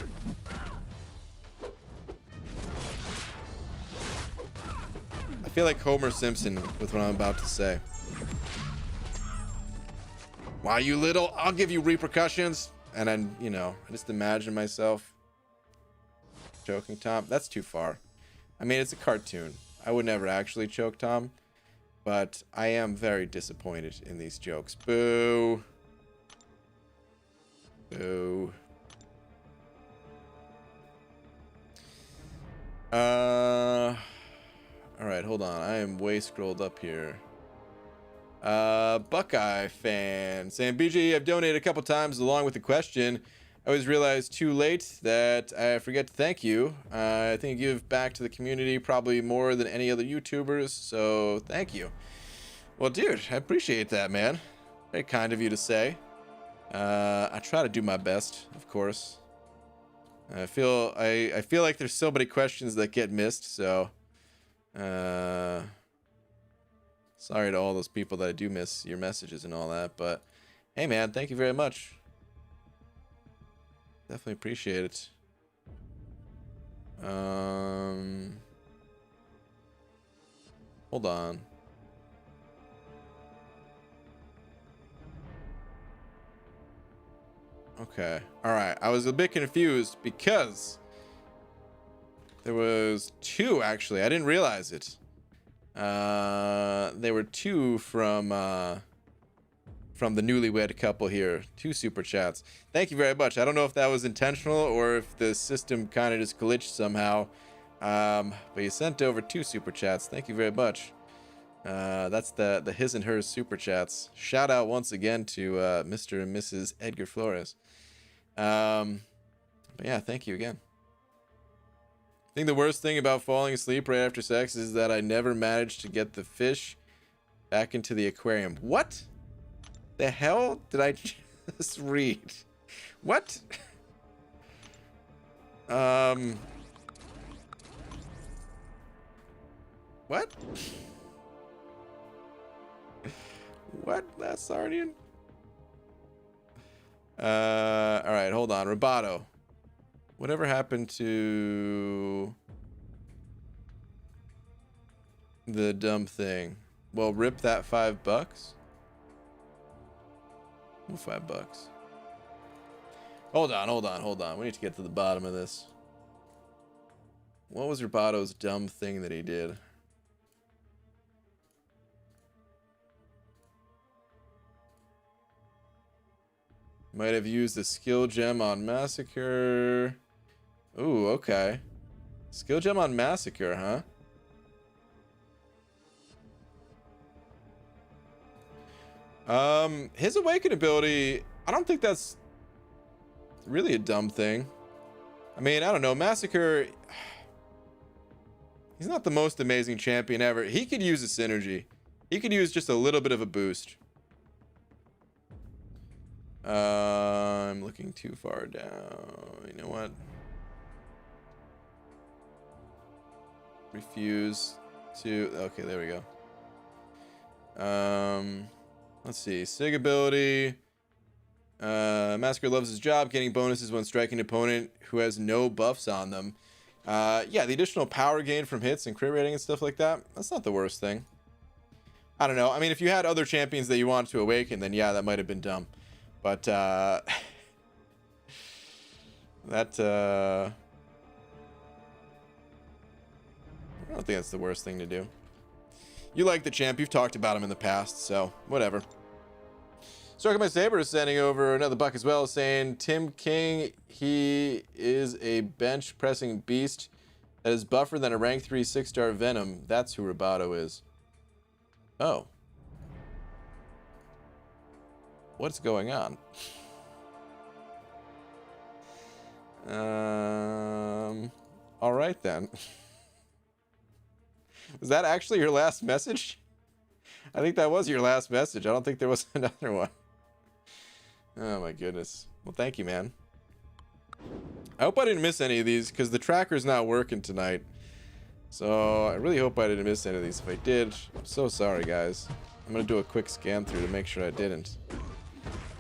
I feel like Homer Simpson with what I'm about to say. Why, you little, I'll give you repercussions. And then, you know, I just imagine myself choking Tom. That's too far. I mean, it's a cartoon. I would never actually choke Tom, but I am very disappointed in these jokes. Boo. Boo. All right, hold on. I am way scrolled up here. Buckeye fan saying, BG, I've donated a couple times along with the question. I always realize too late that I forget to thank you. I think you give back to the community probably more than any other YouTubers, so thank you. Well, dude, I appreciate that, man. Very kind of you to say. I try to do my best, of course. I feel like there's so many questions that get missed, so sorry to all those people that I do miss your messages and all that, but hey, man, thank you very much. Definitely appreciate it. Hold on. Okay. All right. I was a bit confused because there was two, actually. I didn't realize it. There were two from from the newlywed couple here. 2 super chats. Thank you very much. I don't know if that was intentional or if the system kind of just glitched somehow. But you sent over 2 super chats. Thank you very much. That's the his and hers super chats. Shout out once again to Mr. and Mrs. Edgar Flores. But yeah, thank you again. I think the worst thing about falling asleep right after sex is that I never managed to get the fish back into the aquarium. What the hell did I just read? What? What? What? That's Sardian? Alright, hold on. Roboto. Whatever happened to the dumb thing? Well, rip that $5. Well, $5. Hold on. We need to get to the bottom of this. What was Robato's dumb thing that he did? Might have used a skill gem on Massacre. Ooh, okay. Skill gem on Massacre, huh? His awaken ability, I don't think that's really a dumb thing. I mean, I don't know. Massacre, he's not the most amazing champion ever. He could use a synergy. He could use just a little bit of a boost. I'm looking too far down. You know what? Refuse to... Okay, there we go. Let's see. Sig ability. Massacre loves his job, getting bonuses when striking an opponent who has no buffs on them. Yeah, the additional power gain from hits and crit rating and stuff like that. That's not the worst thing. I don't know. I mean, if you had other champions that you wanted to awaken, then yeah, that might have been dumb. But, that, I don't think that's the worst thing to do. You like the champ. You've talked about him in the past, so whatever. Striker My Saber is sending over another buck as well, saying Tim King, he is a bench pressing beast that is buffer than a rank 3 6-star Venom. That's who Roboto is. Oh. What's going on? All right then. Was that actually your last message? I think that was your last message. I don't think there was another one. Oh my goodness. Well, thank you, man. I hope I didn't miss any of these because the tracker's not working tonight. So I really hope I didn't miss any of these. If I did, I'm so sorry, guys. I'm gonna do a quick scan through to make sure I didn't.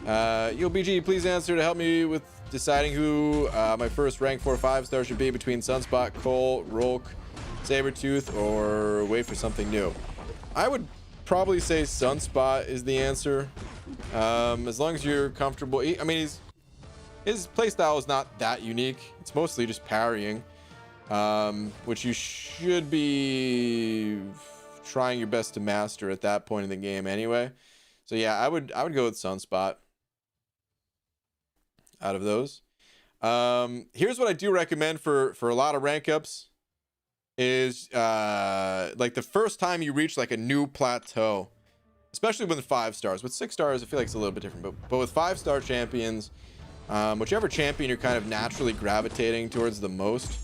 Yo, BG, please answer to help me with deciding who my first rank 4 5-star should be between Sunspot, Cole, Rolk, Sabretooth, or wait for something new. I would probably say Sunspot is the answer. As long as you're comfortable. I mean, his playstyle is not that unique. It's mostly just parrying, which you should be trying your best to master at that point in the game anyway. So yeah, I would go with Sunspot out of those. Here's what I do recommend for a lot of rank ups is like the first time you reach like a new plateau, especially with 5 stars. With 6 stars, I feel like it's a little bit different, but with 5-star champions, whichever champion you're kind of naturally gravitating towards the most,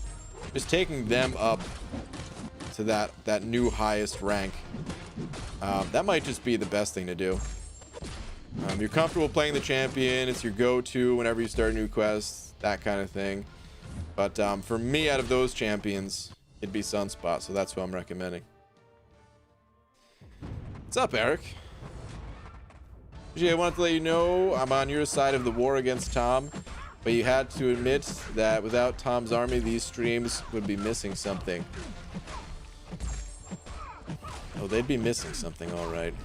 just taking them up to that new highest rank, that might just be the best thing to do. You're comfortable playing the champion, it's your go-to whenever you start a new quest, that kind of thing. But for me, out of those champions, it'd be Sunspot, so that's who I'm recommending. What's up, Eric? I wanted to let you know I'm on your side of the war against Tom, but you had to admit that without Tom's army, these streams would be missing something. Oh, they'd be missing something, all right.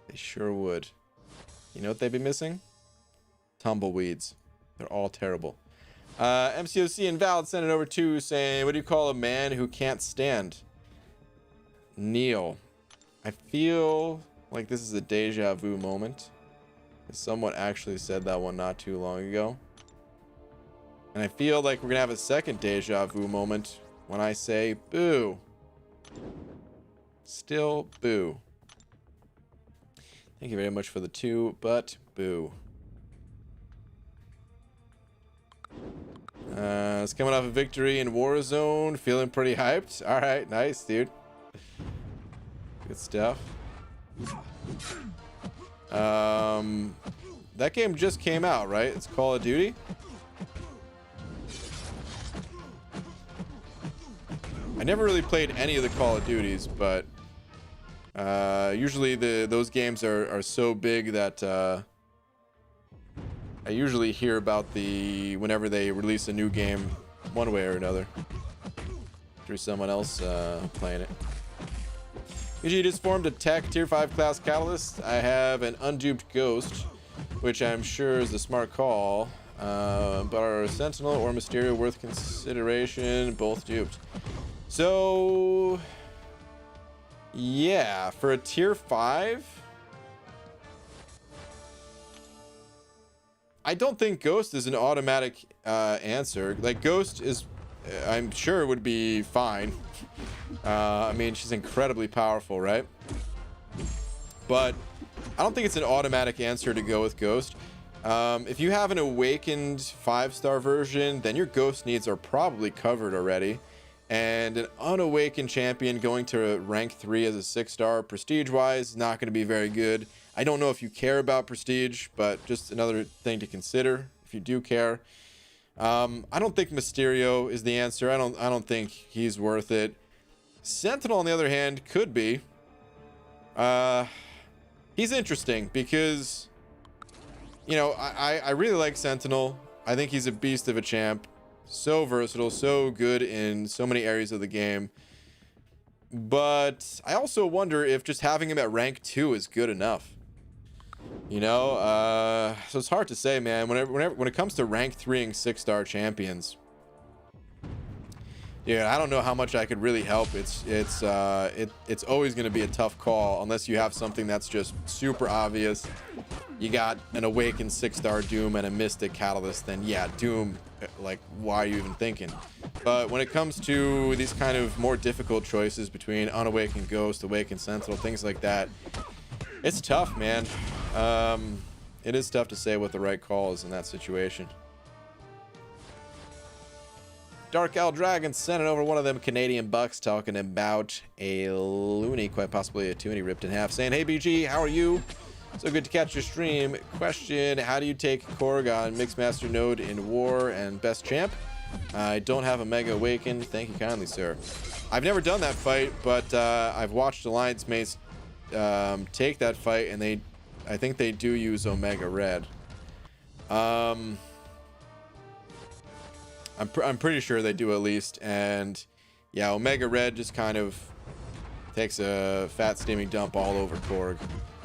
They sure would. You know what they'd be missing? Tumbleweeds. They're all terrible. MCOC and Valid sent it over too, saying, what do you call a man who can't stand? Neil. I feel like this is a deja vu moment. Someone actually said that one not too long ago. And I feel like we're going to have a second deja vu moment when I say boo. Still boo. Thank you very much for the 2, but boo. It's coming off a victory in Warzone. Feeling pretty hyped. All right, nice, dude. Good stuff. That game just came out, right? It's Call of Duty. I never really played any of the Call of Duties, but usually those games are so big that I usually hear about whenever they release a new game one way or another through someone else playing it. UG just formed a tech tier 5 class catalyst. I have an unduped ghost, which I'm sure is a smart call, but are Sentinel or Mysterio worth consideration? Both duped. So yeah, for a tier 5, I don't think Ghost is an automatic answer. Like, Ghost is, I'm sure, would be fine. I mean, she's incredibly powerful, right? But I don't think it's an automatic answer to go with Ghost. If you have an awakened 5-star version, then your Ghost needs are probably covered already. And an unawakened champion going to rank 3 as a 6-star prestige-wise is not going to be very good. I don't know if you care about prestige, but just another thing to consider if you do care. I don't think Mysterio is the answer. I don't think he's worth it. Sentinel, on the other hand, could be. He's interesting because, you know, I really like Sentinel. I think he's a beast of a champ. So versatile, so good in so many areas of the game. But I also wonder if just having him at rank 2 is good enough. You know, so it's hard to say, man. When it comes to rank 3 and 6-star champions, yeah, I don't know how much I could really help. It's always going to be a tough call unless you have something that's just super obvious. You got an awakened 6-star Doom and a Mystic Catalyst, then yeah, Doom, like, why are you even thinking? But when it comes to these kind of more difficult choices between unawakened Ghost, awakened Sentinel, things like that, it's tough, man. It is tough to say what the right call is in that situation. Dark Owl Dragon sending over one of them Canadian bucks talking about a loony, quite possibly a toonie ripped in half, saying, "Hey BG, how are you? So good to catch your stream. Question, how do you take Korg on Mixmaster Node in War and Best Champ? I don't have a Mega Awakened. Thank you kindly, sir." I've never done that fight, but I've watched Alliance mates take that fight, and I think they do use Omega Red. I'm pretty sure they do at least, and yeah, Omega Red just kind of takes a fat steaming dump all over Korg.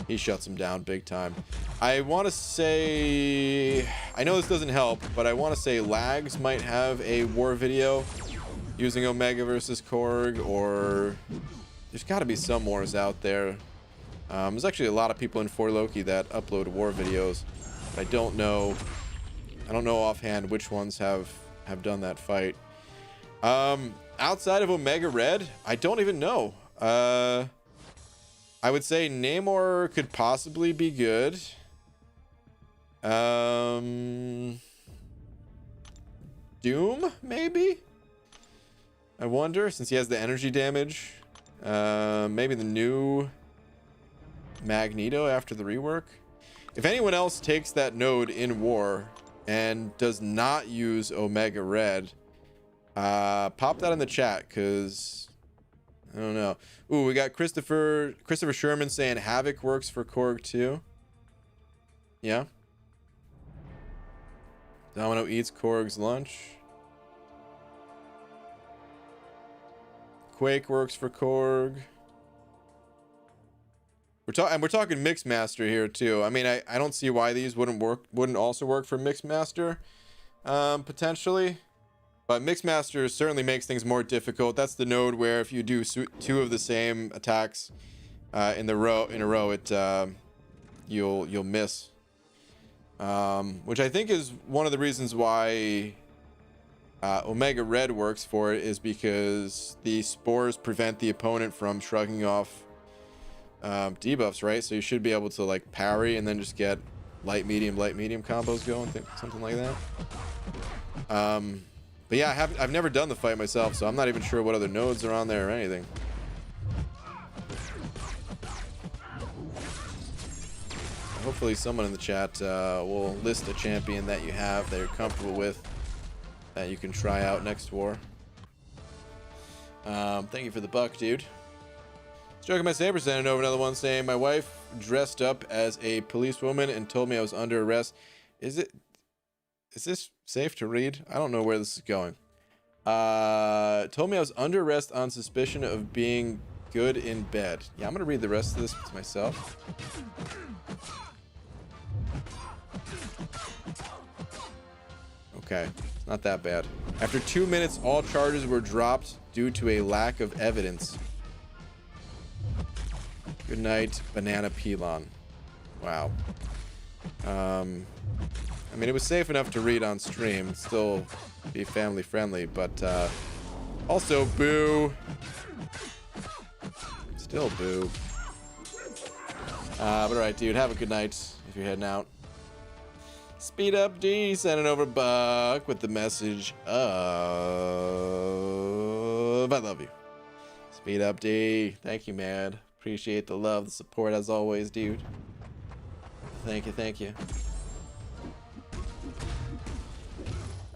He shuts him down big time. I want to say, I know this doesn't help, but I want to say Lags might have a war video using Omega versus Korg, or there's got to be some wars out there. There's actually a lot of people in 4Loki that upload war videos, but I don't know offhand which ones have done that fight. Outside of Omega Red, I don't even know. I would say Namor could possibly be good. Doom, maybe? I wonder, since he has the energy damage. Maybe the new Magneto after the rework. If anyone else takes that node in War and does not use Omega Red, pop that in the chat, because I don't know. Ooh, we got Christopher Sherman saying Havoc works for Korg too. Yeah. Domino eats Korg's lunch. Quake works for Korg. We're talking Mixmaster here too. I mean, I don't see why these wouldn't also work for Mixmaster, potentially. But Mixmaster certainly makes things more difficult. That's the node where if you do two of the same attacks in a row, it you'll miss. Which I think is one of the reasons why Omega Red works for it, is because the spores prevent the opponent from shrugging off debuffs, right? So you should be able to like parry and then just get light medium combos going, something like that. But yeah, I've never done the fight myself, so I'm not even sure what other nodes are on there or anything. Hopefully someone in the chat will list a champion that you have that you're comfortable with, that you can try out next war. Thank you for the buck, dude. Stroking my saber, sending over another one saying, my wife dressed up as a policewoman and told me I was under arrest. Is this safe to read? I don't know where this is going. Told me I was under arrest on suspicion of being good in bed. Yeah, I'm gonna read the rest of this to myself. Okay, it's not that bad. After 2 minutes, all charges were dropped due to a lack of evidence. Good night, Banana Pelon. Wow. I mean, it was safe enough to read on stream. Still be family friendly, but also boo. Still boo. But alright, dude, have a good night if you're heading out. Speed Up D sending over Buck with the message of I love you. Speed Up D, thank you, man. Appreciate the love, the support as always, dude. Thank you, thank you.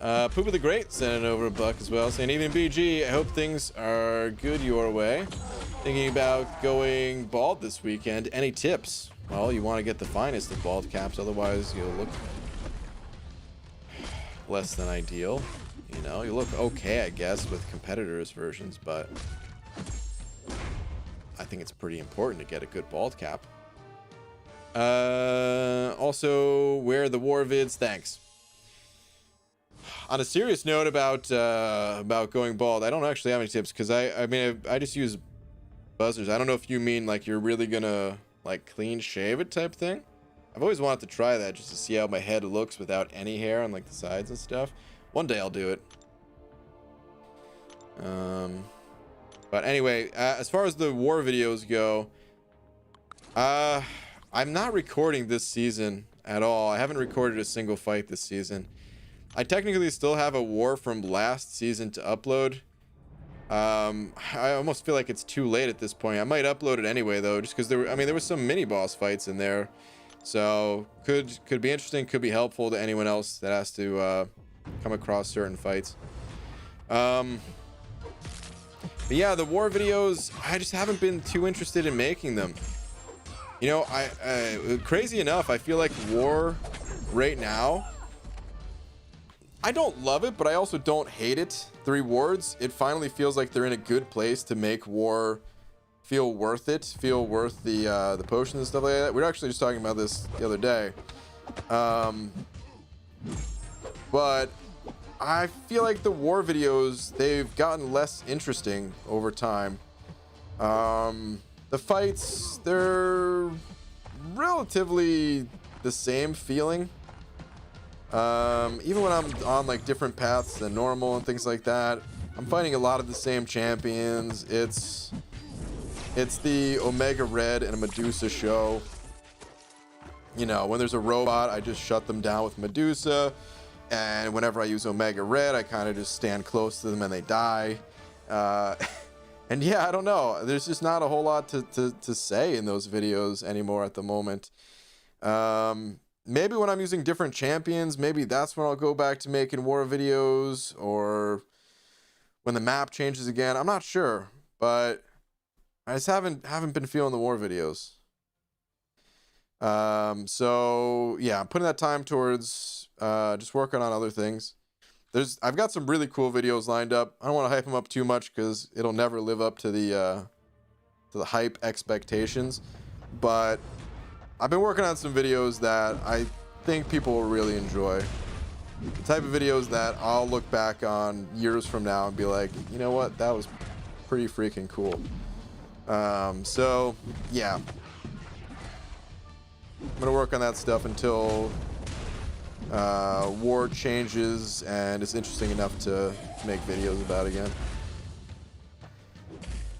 Poop of the Great sending over a buck as well, saying, even BG, I hope things are good your way. Thinking about going bald this weekend. Any tips? Well, you want to get the finest of bald caps, otherwise you'll look less than ideal. You know, you look okay, I guess, with competitors' versions, but I think it's pretty important to get a good bald cap. Also, wear the war vids. Thanks. On a serious note about going bald, I don't actually have any tips, because I mean I just use buzzers. I don't know if you mean like you're really gonna like clean shave it type thing. I've always wanted to try that just to see how my head looks without any hair on like the sides and stuff. One day I'll do it. But anyway, as far as the war videos go, I'm not recording this season at all. I haven't recorded a single fight this season. I technically still have a war from last season to upload. I almost feel like it's too late at this point. I might upload it anyway though, just because there were some mini boss fights in there, so could be interesting, could be helpful to anyone else that has to come across certain fights. But yeah, the war videos, I just haven't been too interested in making them. You know, crazy enough, I feel like war right now, I don't love it, but I also don't hate it. The rewards, it finally feels like they're in a good place to make war feel worth it, feel worth the potions and stuff like that. We were actually just talking about this the other day. But I feel like the war videos, they've gotten less interesting over time. The fights, they're relatively the same feeling. Even when I'm on like different paths than normal and things like that, I'm fighting a lot of the same champions. It's the Omega Red and a Medusa show. You know, when there's a robot, I just shut them down with Medusa, and whenever I use Omega Red, I kind of just stand close to them and they die. And yeah, I don't know, there's just not a whole lot to say in those videos anymore at the moment. Maybe when I'm using different champions, maybe that's when I'll go back to making war videos, or when the map changes again. I'm not sure, but I just haven't been feeling the war videos. So yeah, I'm putting that time towards just working on other things. I've got some really cool videos lined up. I don't want to hype them up too much because it'll never live up to the hype expectations, but I've been working on some videos that I think people will really enjoy. the type of videos that I'll look back on years from now and be like, you know what, that was pretty freaking cool. So yeah, I'm gonna work on that stuff until war changes and it's interesting enough to make videos about again.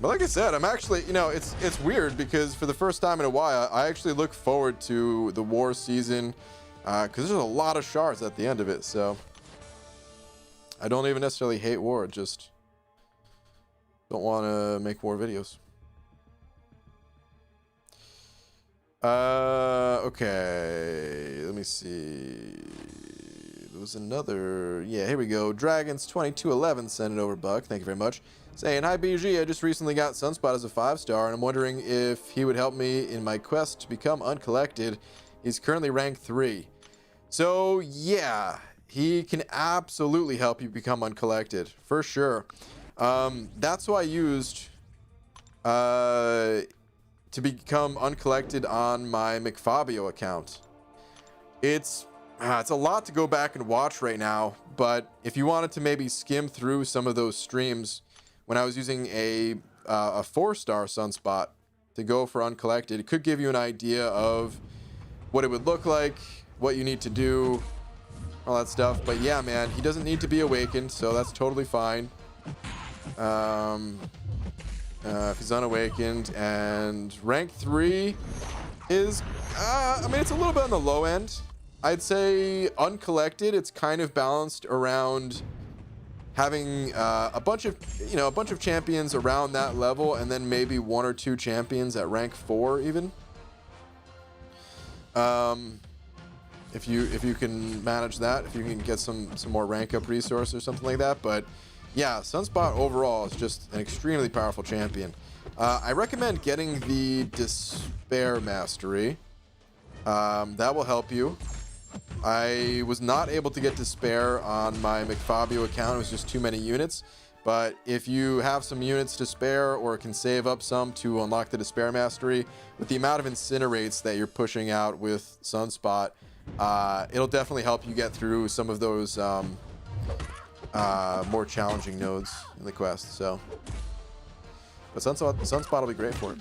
But like I said, I'm actually, you know, it's weird because for the first time in a while, I actually look forward to the war season because there's a lot of shards at the end of it. So I don't even necessarily hate war, just don't want to make war videos. Okay, let me see. There was another, yeah, here we go. Dragons 2211 sent it over, Buck. Thank you very much. Saying, hi BG, I just recently got Sunspot as a 5-star, and I'm wondering if he would help me in my quest to become uncollected. He's currently rank 3. So yeah, he can absolutely help you become uncollected, for sure. That's who I used to become uncollected on my McFabio account. It's a lot to go back and watch right now, but if you wanted to maybe skim through some of those streams when I was using a 4-star Sunspot to go for uncollected, it could give you an idea of what it would look like, what you need to do, all that stuff. But yeah, man, he doesn't need to be awakened, so that's totally fine. If he's unawakened, and rank 3 is, I mean, it's a little bit on the low end. I'd say uncollected, it's kind of balanced around having a bunch of champions around that level, and then maybe 1 or 2 champions at rank 4 even. If you can manage that, if you can get some more rank up resource or something like that. But yeah, Sunspot overall is just an extremely powerful champion. I recommend getting the Despair Mastery. That will help you. I was not able to get Despair on my McFabio account. It was just too many units. But if you have some units to spare or can save up some to unlock the Despair Mastery, with the amount of Incinerates that you're pushing out with Sunspot, it'll definitely help you get through some of those more challenging nodes in the quest. So, but Sunspot will be great for it.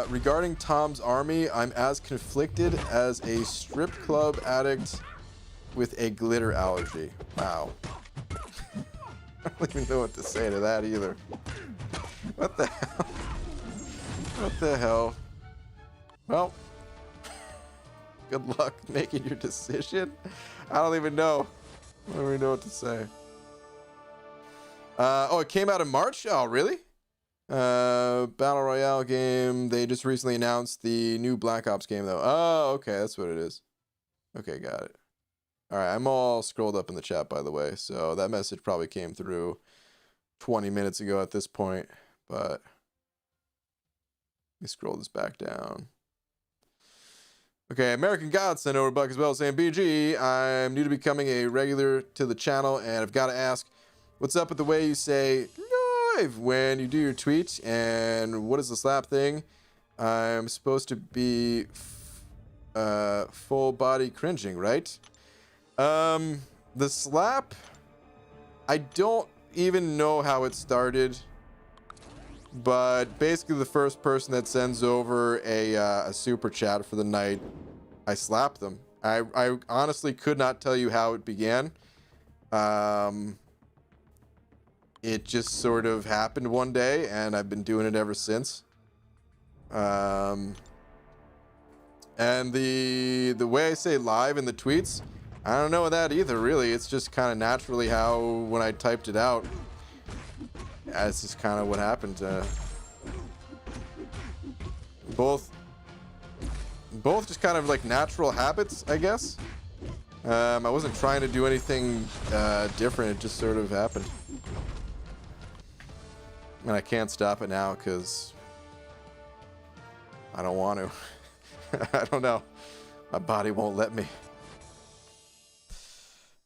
Regarding Tom's army, I'm as conflicted as a strip club addict with a glitter allergy. Wow. I don't even know what to say to that either. What the hell? What the hell? Well, good luck making your decision. I don't even know. I don't even know what to say. Oh, it came out in March? Oh, really? Battle Royale game. They just recently announced the new Black Ops game, though. Oh, okay. That's what it is. Okay, got it. All right. I'm all scrolled up in the chat, by the way. So that message probably came through 20 minutes ago at this point. But let me scroll this back down. Okay, American God sent over Buck as well, saying, BG, I'm new to becoming a regular to the channel, and I've got to ask, what's up with the way you say live when you do your tweet, and what is the slap thing? I'm supposed to be full body cringing, right? The slap, I don't even know how it started, but basically the first person that sends over a super chat for the night, I slap them. I honestly could not tell you how it began. It just sort of happened one day, and I've been doing it ever since. And the way I say live in the tweets, I don't know that either, really. It's just kind of naturally how, when I typed it out, that's just kind of what happened. Both just kind of like natural habits, I guess. I wasn't trying to do anything different. It just sort of happened. And I can't stop it now because I don't want to. I don't know. My body won't let me.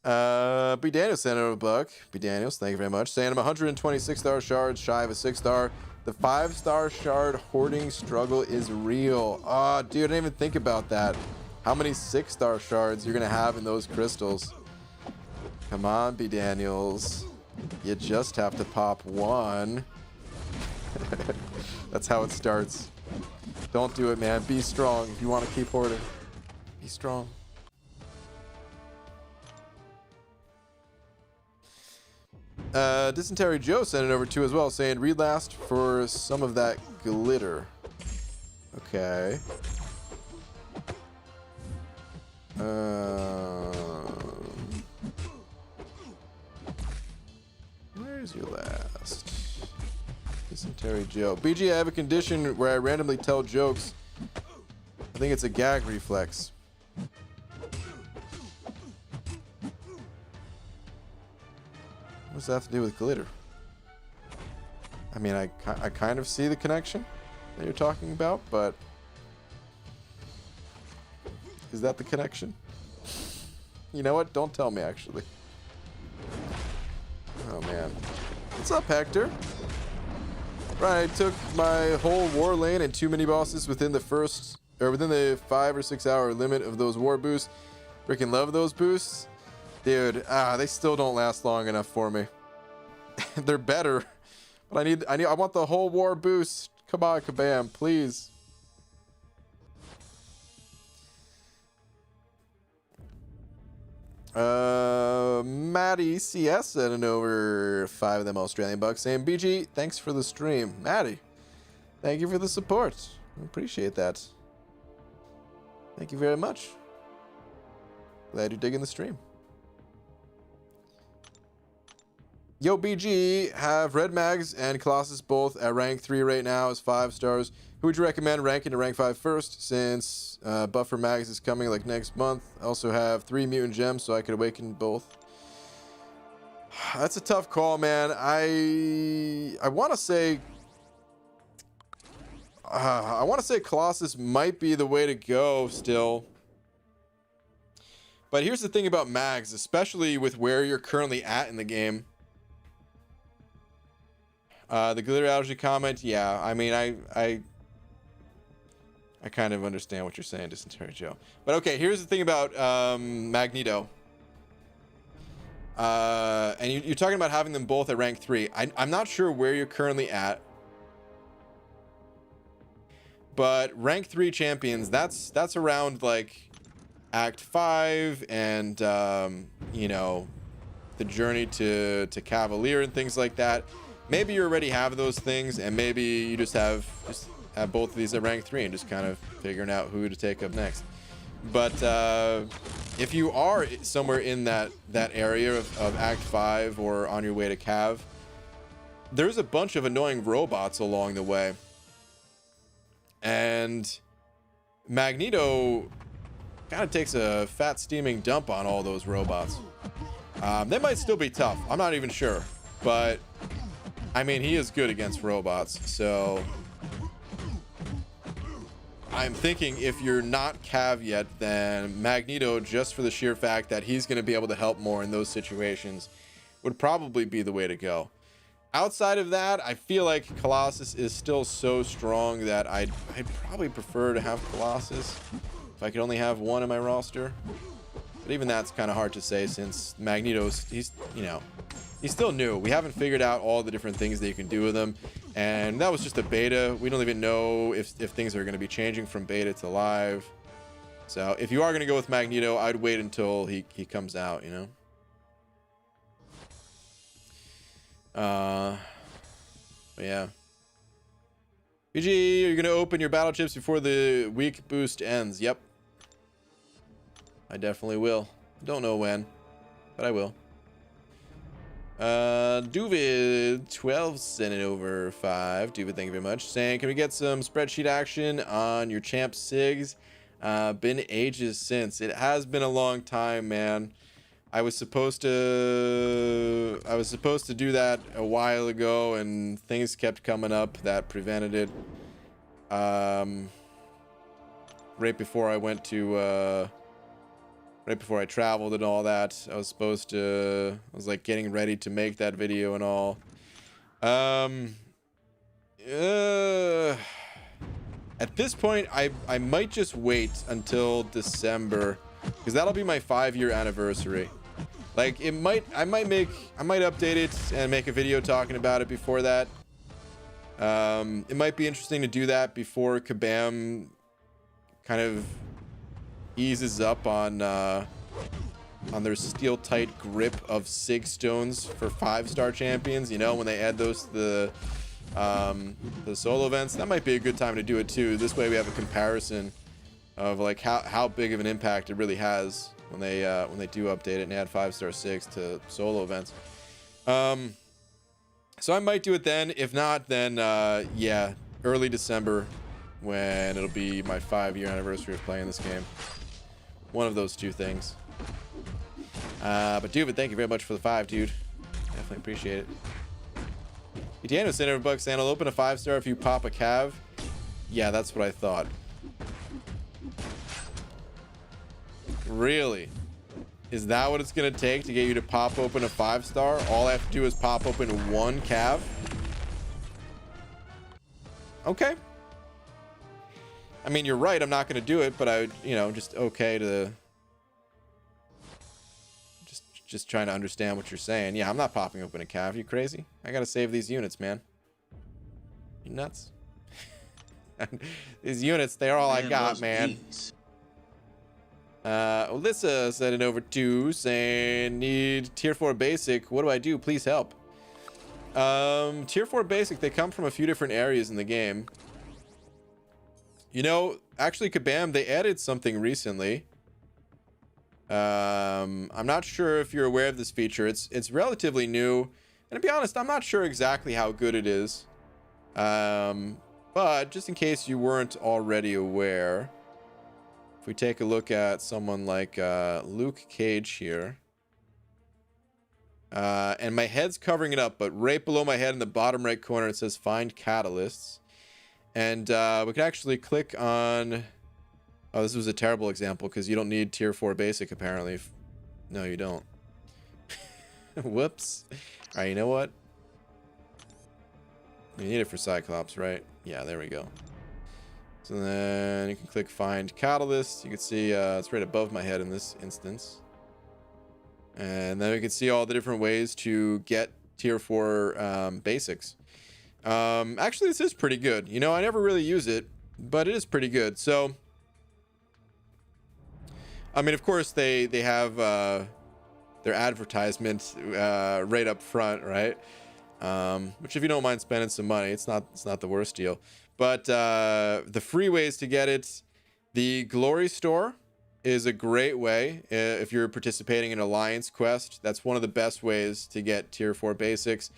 B. Daniels sent out a buck. B. Daniels, thank you very much. Saying I'm 126 star shards, shy of a 6-star. The 5-star shard hoarding struggle is real. Oh, dude, I didn't even think about that. How many 6-star shards you're gonna have in those crystals? Come on, B. Daniels. You just have to pop one. That's how it starts. Don't do it, man. Be strong if you want to keep hoarding. Be strong. Dysentery Joe sent it over too as well, saying read last for some of that glitter. Okay. Where's your last? Dysentery Joe. BG, I have a condition where I randomly tell jokes. I think it's a gag reflex. What does that have to do with glitter? I mean, I kind of see the connection that you're talking about, but is that the connection? You know what? Don't tell me, actually. Oh, man. What's up, Hector? Right, I took my whole war lane and 2 mini bosses within the 5 or 6 hour limit of those war boosts. Freaking love those boosts. Dude, they still don't last long enough for me. They're better, but I want the whole war boost. Come on, kabam, please. Maddie CS sending over 5 of them Australian bucks, saying BG, thanks for the stream. Maddie, thank you for the support. I appreciate that. Thank you very much. Glad you're digging the stream. Yo, BG, have Red Mags and Colossus both at rank 3 right now as 5 stars. Who would you recommend ranking to rank 5 first, since Buffer Mags is coming like next month? I also have 3 Mutant Gems, so I could awaken both. That's a tough call, man. I want to say Colossus might be the way to go still. But here's the thing about Mags, especially with where you're currently at in the game. The glitter allergy comment, yeah. I mean, I kind of understand what you're saying, Dysentery Joe. But okay, here's the thing about Magneto. And you're talking about having them both at rank 3. I'm not sure where you're currently at. But rank 3 champions, that's around like Act 5 and, you know, the journey to Cavalier and things like that. Maybe you already have those things, and maybe you just have both of these at rank 3 and just kind of figuring out who to take up next. But if you are somewhere in that area of Act 5 or on your way to Cav, there's a bunch of annoying robots along the way. And Magneto kind of takes a fat steaming dump on all those robots. They might still be tough. I'm not even sure. But I mean, he is good against robots, so I'm thinking if you're not Cav yet, then Magneto, just for the sheer fact that he's going to be able to help more in those situations, would probably be the way to go. Outside of that, I feel like Colossus is still so strong that I'd probably prefer to have Colossus if I could only have one in my roster. But even that's kind of hard to say, since Magneto's, he's still new. We haven't figured out all the different things that you can do with him, and that was just a beta. We don't even know if things are going to be changing from beta to live. So if you are going to go with Magneto, I'd wait until he comes out, you know. But yeah. BG, you're going to open your battle chips before the week boost ends. Yep. I definitely will. Don't know when, but I will. Duvid 12 sent it over 5. Duvid, thank you very much. Saying, can we get some spreadsheet action on your champ Sigs? Been ages since. It has been a long time, man. I was supposed to do that a while ago, and things kept coming up that prevented it. Right before I went to right before I traveled and all that, I was like getting ready to make that video and all. At this point, I might just wait until December, because that'll be my 5-year anniversary. Like, I might update it and make a video talking about it before that. It might be interesting to do that before Kabam kind of eases up on their steel tight grip of Sig stones for 5-star champions. You know, when they add those to the solo events, that might be a good time to do it too. This way we have a comparison of like how big of an impact it really has when they do update it and add 5-star Sigs to solo events. So I might do it then. If not, then yeah, early December, when it'll be my 5-year anniversary of playing this game. One of those two things. But David, thank you very much for the 5, dude. Definitely appreciate it. Etienne was saying over bucks saying I'll open a 5-star if you pop a cav. Yeah, that's what I thought. Really? Is that what it's gonna take to get you to pop open a 5-star? All I have to do is pop open 1 cav? Okay. I mean, you're right, I'm not gonna do it, but I would, you know, just okay to just trying to understand what you're saying. Yeah, I'm not popping open a cav. You crazy? I gotta save these units, man. You nuts? These units, they're all I got, man. Beans. Alyssa sent it over to saying, need tier 4 basic. What do I do? Please help. Tier 4 basic, they come from a few different areas in the game. You know, actually, Kabam, they added something recently. I'm not sure if you're aware of this feature. It's relatively new, and to be honest, I'm not sure exactly how good it is. But just in case you weren't already aware, if we take a look at someone like Luke Cage here, and my head's covering it up, but right below my head in the bottom right corner it says find catalysts, and we can actually click on. Oh, this was a terrible example because you don't need tier 4 basic apparently. No, you don't. Whoops. All right, you know what? You need it for Cyclops, right? Yeah, there we go. So then you can click find catalyst. You can see it's right above my head in this instance. And then we can see all the different ways to get tier 4 basics. Actually, this is pretty good. You know, I never really use it, but it is pretty good. So, I mean, of course, they have their advertisement right up front, right? Which, if you don't mind spending some money, it's not the worst deal. But the free ways to get it, the Glory Store is a great way if you're participating in Alliance Quest. That's one of the best ways to get tier 4 basics.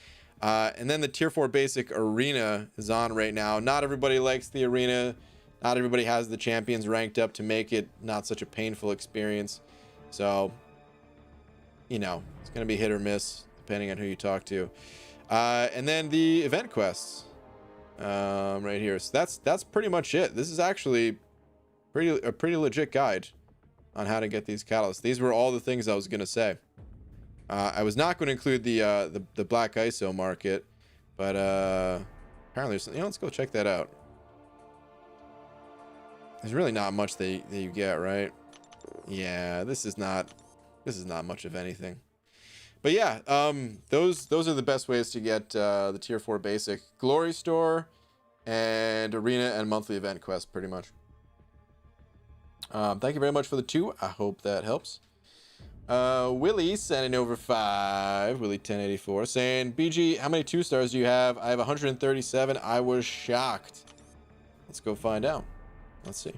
And then the tier 4 basic arena is on right now. Not everybody likes the arena. Not everybody has the champions ranked up to make it not such a painful experience. So, you know, it's going to be hit or miss depending on who you talk to. And then the event quests right here. So that's pretty much it. This is actually a pretty legit guide on how to get these catalysts. These were all the things I was going to say. I was not going to include the Black ISO market, but apparently there's, you know, let's go check that out. There's really not much that you get, right? Yeah, this is not much of anything. But yeah, those are the best ways to get the tier 4 basic. Glory Store and arena and monthly event quest, pretty much. Thank you very much for the 2. I hope that helps. Willie sending over 5. Willie 1084 saying, BG, how many 2-stars do you have? I have 137. I was shocked. Let's go find out. Let's see.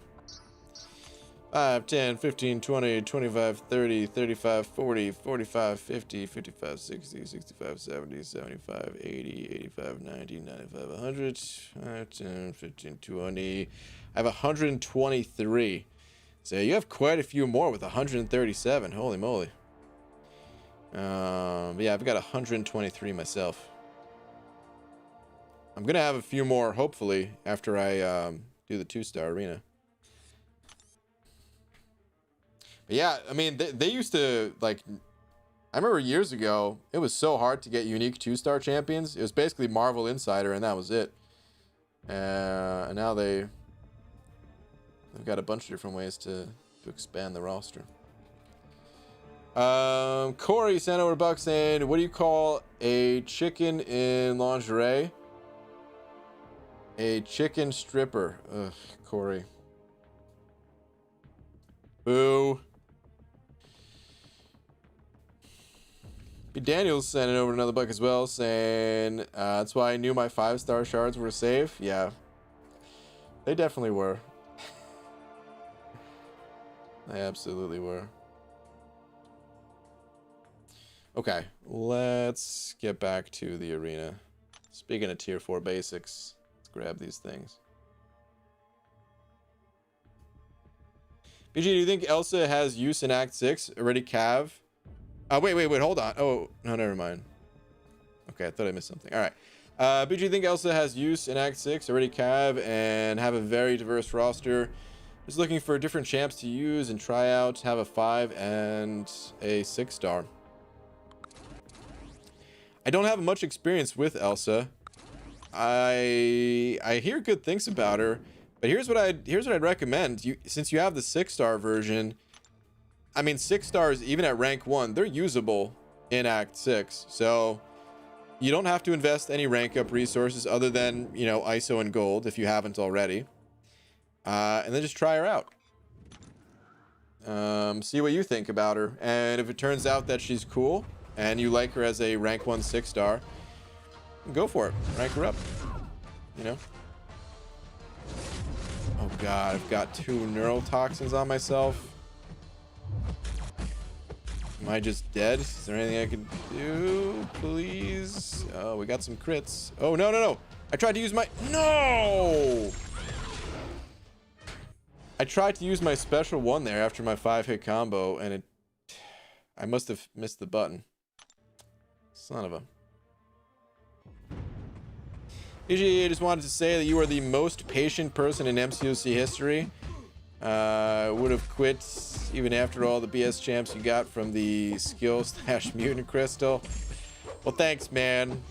5, 10, 15, 20, 25, 30, 35, 40, 45, 50, 55, 60, 65, 70, 75, 80, 85, 90, 95, 100, 5, 10, 15, 20. I have 123. So you have quite a few more with 137. Holy moly. But yeah, I've got 123 myself. I'm going to have a few more, hopefully, after I do the 2-star arena. But yeah, I mean, they used to, like, I remember years ago, it was so hard to get unique 2-star champions. It was basically Marvel Insider, and that was it. And now they've got a bunch of different ways to expand the roster. Corey sent over a buck saying, what do you call a chicken in lingerie? A chicken stripper. Ugh, Corey. Boo. B. Daniels sent it over another buck as well, saying, that's why I knew my 5-star shards were safe. Yeah. They definitely were. They absolutely were. Okay, let's get back to the arena. Speaking of tier 4 basics, let's grab these things. BG, do you think Elsa has use in Act 6? Already Cav? Wait, hold on. Oh, no, never mind. Okay, I thought I missed something. All right. BG, do you think Elsa has use in Act 6? Already Cav and have a very diverse roster. Just looking for different champs to use and try out. Have a 5 and a 6-star. I don't have much experience with Elsa. I hear good things about her, but here's what I'd recommend. Since you have the 6-star version, I mean 6 stars even at rank 1, they're usable in Act 6. So you don't have to invest any rank up resources other than, you know, ISO and gold if you haven't already. And then just try her out. See what you think about her, and if it turns out that she's cool and you like her as a rank 1 6-star, go for it. Rank her up, you know. Oh god, I've got 2 neurotoxins on myself. Am I just dead? Is there anything I can do, please? Oh, we got some crits. Oh, no. I tried to use my... No! I tried to use my special one there after my 5-hit combo, and I must have missed the button. Son of a... I just wanted to say that you are the most patient person in MCOC history. Would have quit even after all the BS champs you got from the skill / mutant crystal. Well, thanks, man.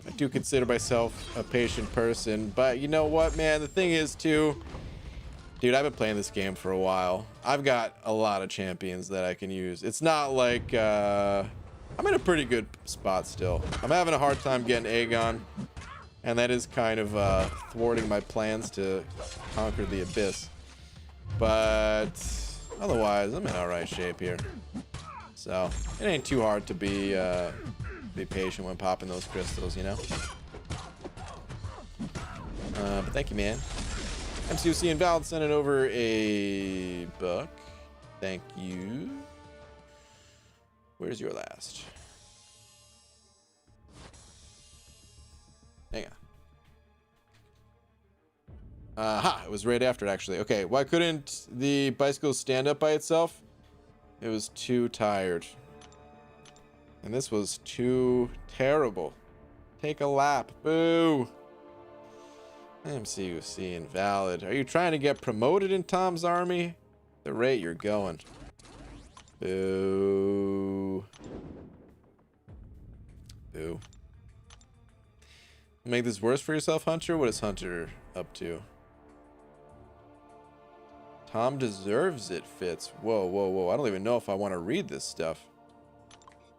I do consider myself a patient person, but you know what, man? The thing is, too, dude, I've been playing this game for a while. I've got a lot of champions that I can use. It's not like I'm in a pretty good spot still. I'm having a hard time getting Aegon, and that is kind of thwarting my plans to conquer the Abyss. But otherwise, I'm in all right shape here. So it ain't too hard to be patient when popping those crystals, you know. But thank you, man. MCOC Invalid sent it over a buck. Thank you. Where's your last? Hang on. It was right after it, actually. Okay, why couldn't the bicycle stand up by itself? It was too tired. And this was too terrible. Take a lap. Boo. MCOC Invalid. Are you trying to get promoted in Tom's army? The rate you're going. Boo. Boo. Make this worse for yourself, Hunter? What is Hunter up to? Tom deserves it, Fitz. Whoa. I don't even know if I want to read this stuff.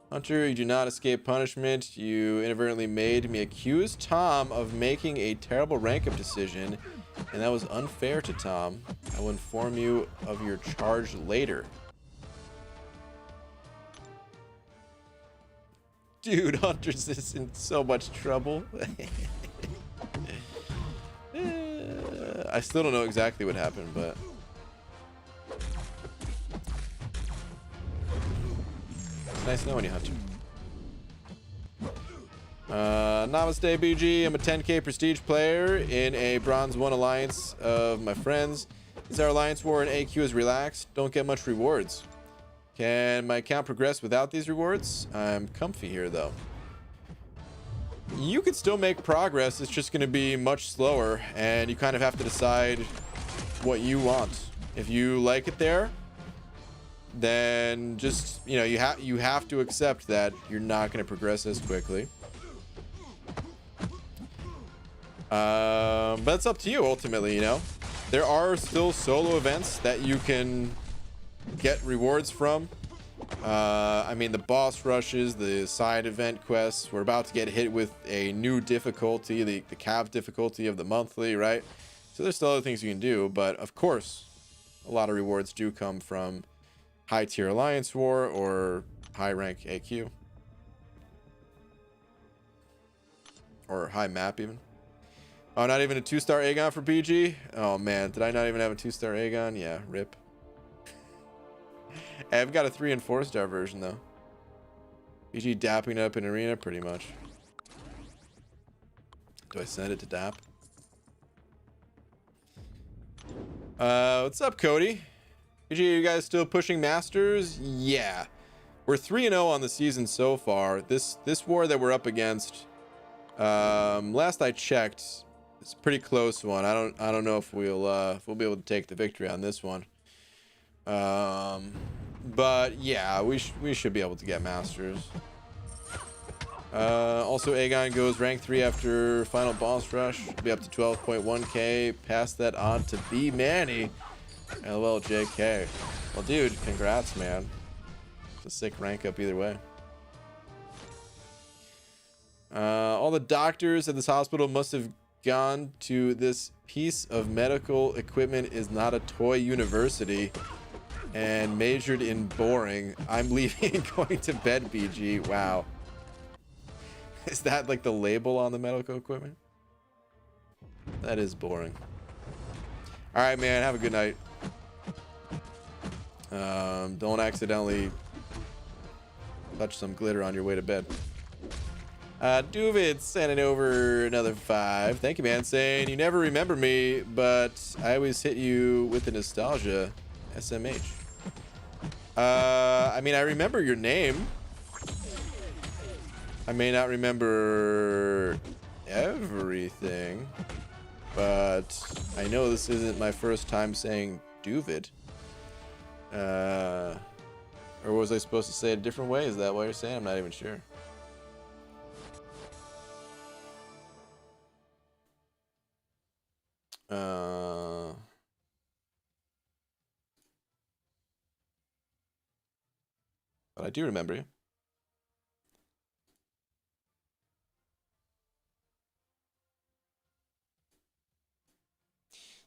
Hunter, you do not escape punishment. You inadvertently made me accuse Tom of making a terrible rank-up decision, and that was unfair to Tom. I will inform you of your charge later. Dude, Hunter's is in so much trouble. I still don't know exactly what happened, but... It's nice knowing you, Hunter. Namaste, BG. I'm a 10k prestige player in a Bronze 1 alliance of my friends. Since our alliance war and AQ is relaxed, don't get much rewards. Can my account progress without these rewards? I'm comfy here, though. You could still make progress. It's just going to be much slower, and you kind of have to decide what you want. If you like it there, then just, you know, you have to accept that you're not going to progress as quickly. But it's up to you ultimately, you know. There are still solo events that you can get rewards from. I mean, the boss rushes, the side event quests. We're about to get hit with a new difficulty, the cap difficulty of the monthly, right? So there's still other things you can do, but of course, a lot of rewards do come from high tier Alliance War or high rank AQ. Or high map even. Oh, not even a 2-star Aegon for PG? Oh man, did I not even have a 2-star Aegon? Yeah, rip. I've got a 3 and 4-star version though. PG dapping up in arena pretty much. Do I send it to dap? What's up, Cody? PG, you guys still pushing Masters? Yeah. We're 3-0 on the season so far. This war that we're up against, last I checked, it's a pretty close one. I don't know if we'll be able to take the victory on this one. But yeah, we should be able to get Masters. Also, Aegon goes rank 3 after final boss rush. Be up to 12.1k. Pass that on to B Manny. LOL JK. Well, dude, congrats, man. It's a sick rank up either way. All the doctors at this hospital must have gone to this piece of medical equipment is not a toy university and majored in boring. I'm leaving and going to bed, BG. Wow. Is that like the label on the medical equipment? That is boring. All right, man. Have a good night. Don't accidentally touch some glitter on your way to bed. Duvid sending over another 5. Thank you, man. Saying you never remember me, but I always hit you with the nostalgia. SMH. I mean, I remember your name. I may not remember everything, but I know this isn't my first time saying Duvid. Or was I supposed to say it a different way? Is that what you're saying? I'm not even sure. But I do remember you.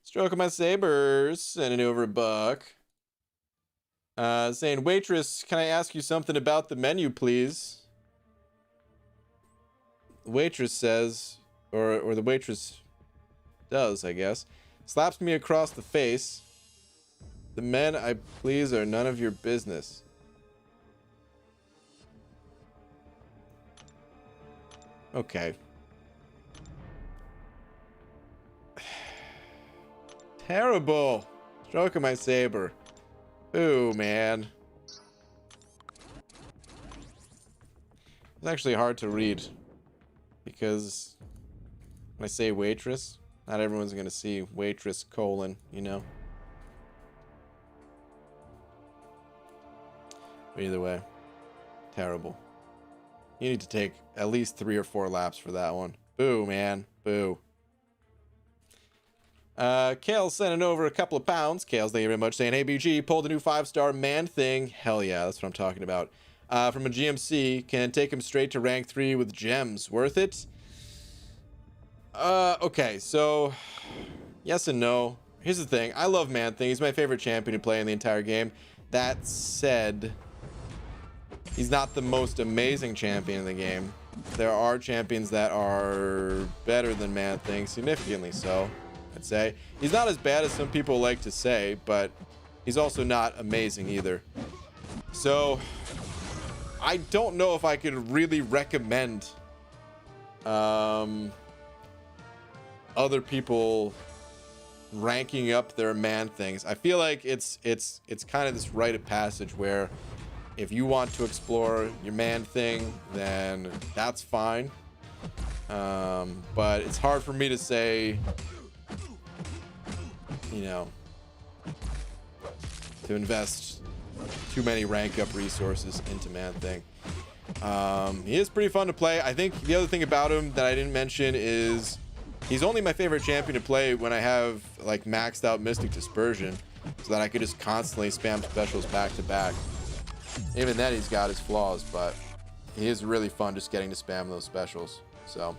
Stroking my sabers, sending over a buck. Saying, waitress, can I ask you something about the menu, please? The waitress says, or the waitress does, I guess. Slaps me across the face. The men I please are none of your business. Okay. Terrible. Stroking my saber. Ooh, man. It's actually hard to read because when I say waitress, not everyone's gonna see waitress colon, you know. But either way, terrible. You need to take at least 3 or 4 laps for that one. Boo, man. Boo. Kale's sending over a couple of pounds. Kale's, thank you very much. Saying, hey, BG, pulled a new 5-star man thing. Hell yeah, that's what I'm talking about. From a GMC. Can take him straight to rank 3 with gems. Worth it? Okay, so yes and no. Here's the thing. I love Man Thing. He's my favorite champion to play in the entire game. That said, he's not the most amazing champion in the game. There are champions that are better than Man Thing, significantly so, I'd say. He's not as bad as some people like to say, but he's also not amazing either. So I don't know if I could really recommend other people ranking up their Man Things. I feel like it's kind of this rite of passage where if you want to explore your Man Thing, then that's fine. But it's hard for me to say, you know, to invest too many rank up resources into Man Thing. He is pretty fun to play. I think the other thing about him that I didn't mention is He's only my favorite champion to play when I have like maxed out Mystic Dispersion, so that I could just constantly spam specials back to back. Even then he's got his flaws, but he is really fun just getting to spam those specials. So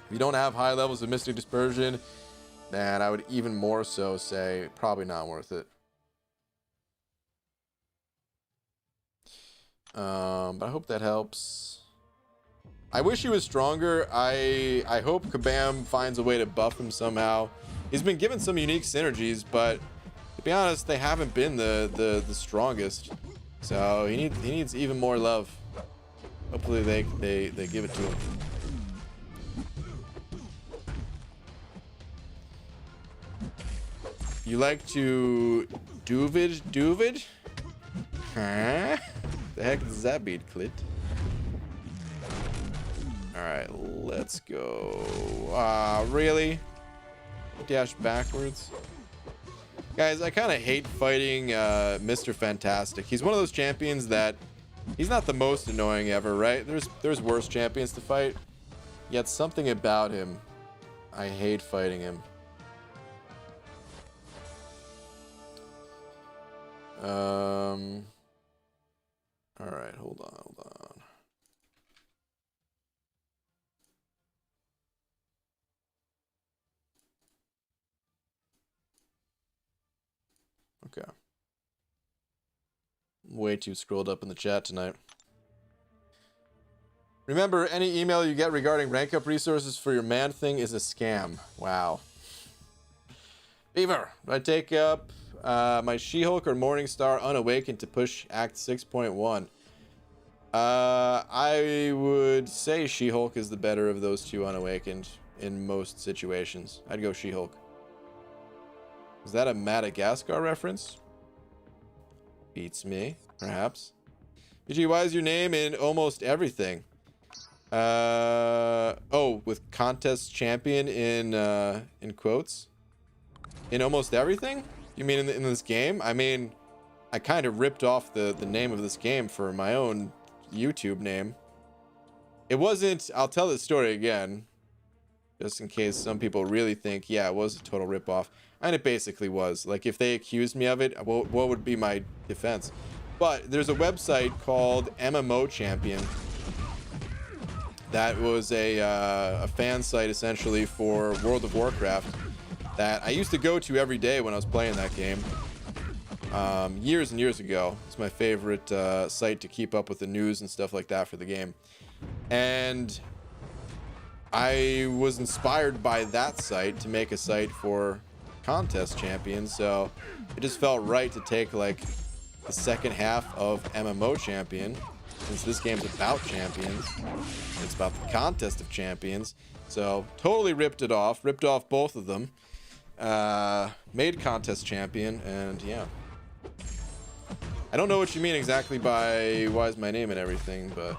if you don't have high levels of Mystic Dispersion, then I would even more so say probably not worth it. But I hope that helps. I wish he was stronger. I hope Kabam finds a way to buff him somehow. He's been given some unique synergies, but to be honest, they haven't been the strongest. So he needs even more love. Hopefully they give it to him. You like to Duvid? Huh? The heck does that mean, Clit? Alright, let's go. Really? Dash backwards? Guys, I kind of hate fighting Mr. Fantastic. He's one of those champions that he's not the most annoying ever, right? There's worse champions to fight. Yet something about him, I hate fighting him. All right, hold on. Okay. Way too scrolled up in the chat tonight. Remember, any email you get regarding rank up resources for your man thing is a scam. Wow. Beaver, do I take up my She-Hulk or Morningstar Unawakened to push Act 6.1? I would say She-Hulk is the better of those two Unawakened in most situations. I'd go She-Hulk. Is that a Madagascar reference? Beats me, perhaps. BG, why is your name in almost everything? Oh, with contest champion in quotes? In almost everything? You mean in this game? I mean, I kind of ripped off the name of this game for my own YouTube name. It wasn't, I'll tell the story again, just in case some people really think, yeah, it was a total ripoff. And it basically was. Like, if they accused me of it, what would be my defense? But there's a website called MMO Champion that was a fan site essentially for World of Warcraft that I used to go to every day when I was playing that game. Years and years ago. It's my favorite site to keep up with the news and stuff like that for the game. And I was inspired by that site to make a site for contest champions, so it just felt right to take like the second half of MMO Champion, since this game's about champions. It's about the contest of champions. So totally ripped off both of them. Made contest champion, and yeah. I don't know what you mean exactly by why is my name and everything, but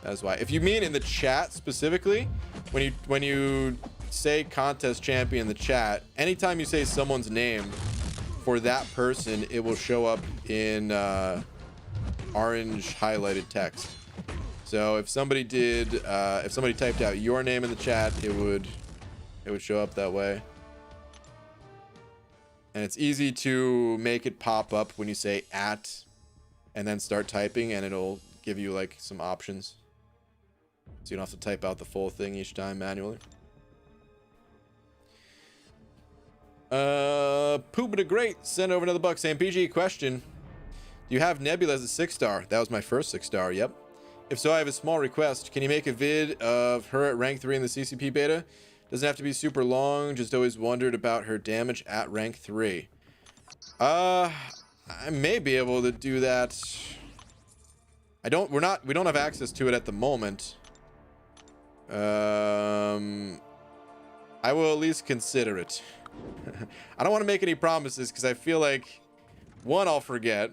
that's why. If you mean in the chat specifically, when you say contest champion in the chat, anytime you say someone's name for that person, it will show up in orange highlighted text. So if somebody typed out your name in the chat, it would show up that way. And it's easy to make it pop up when you say @ and then start typing, and it'll give you like some options, so you don't have to type out the full thing each time manually. Poopita Great sent over another buck saying, PG, question, do you have Nebula as a 6-star? That was my first 6-star. Yep. If so, I have a small request. Can you make a vid of her at rank 3 in the CCP beta? Doesn't have to be super long, just always wondered about her damage at rank 3. I may be able to do that. We don't have access to it at the moment. I will at least consider it. I don't want to make any promises because I feel like, one, I'll forget,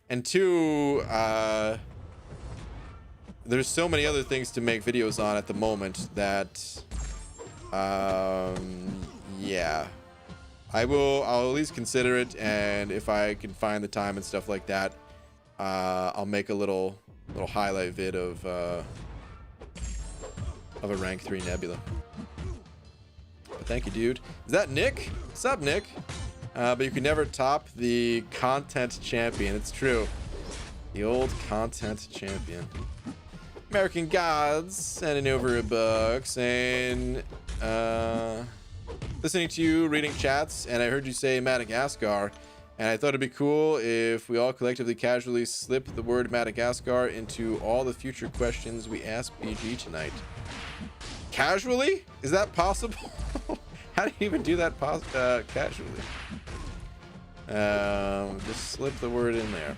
and two, there's so many other things to make videos on at the moment that yeah, I'll at least consider it, and if I can find the time and stuff like that, I'll make a little highlight vid of of a rank 3 Nebula. But thank you, dude. Is that Nick? What's up, Nick? But you can never top the content champion. It's true. The old content champion. American Gods sending over a book saying, listening to you reading chats, and I heard you say Madagascar, and I thought it'd be cool if we all collectively casually slip the word Madagascar into all the future questions we ask BG tonight. Casually? Is that possible? How do you even do that casually? Just slip the word in there.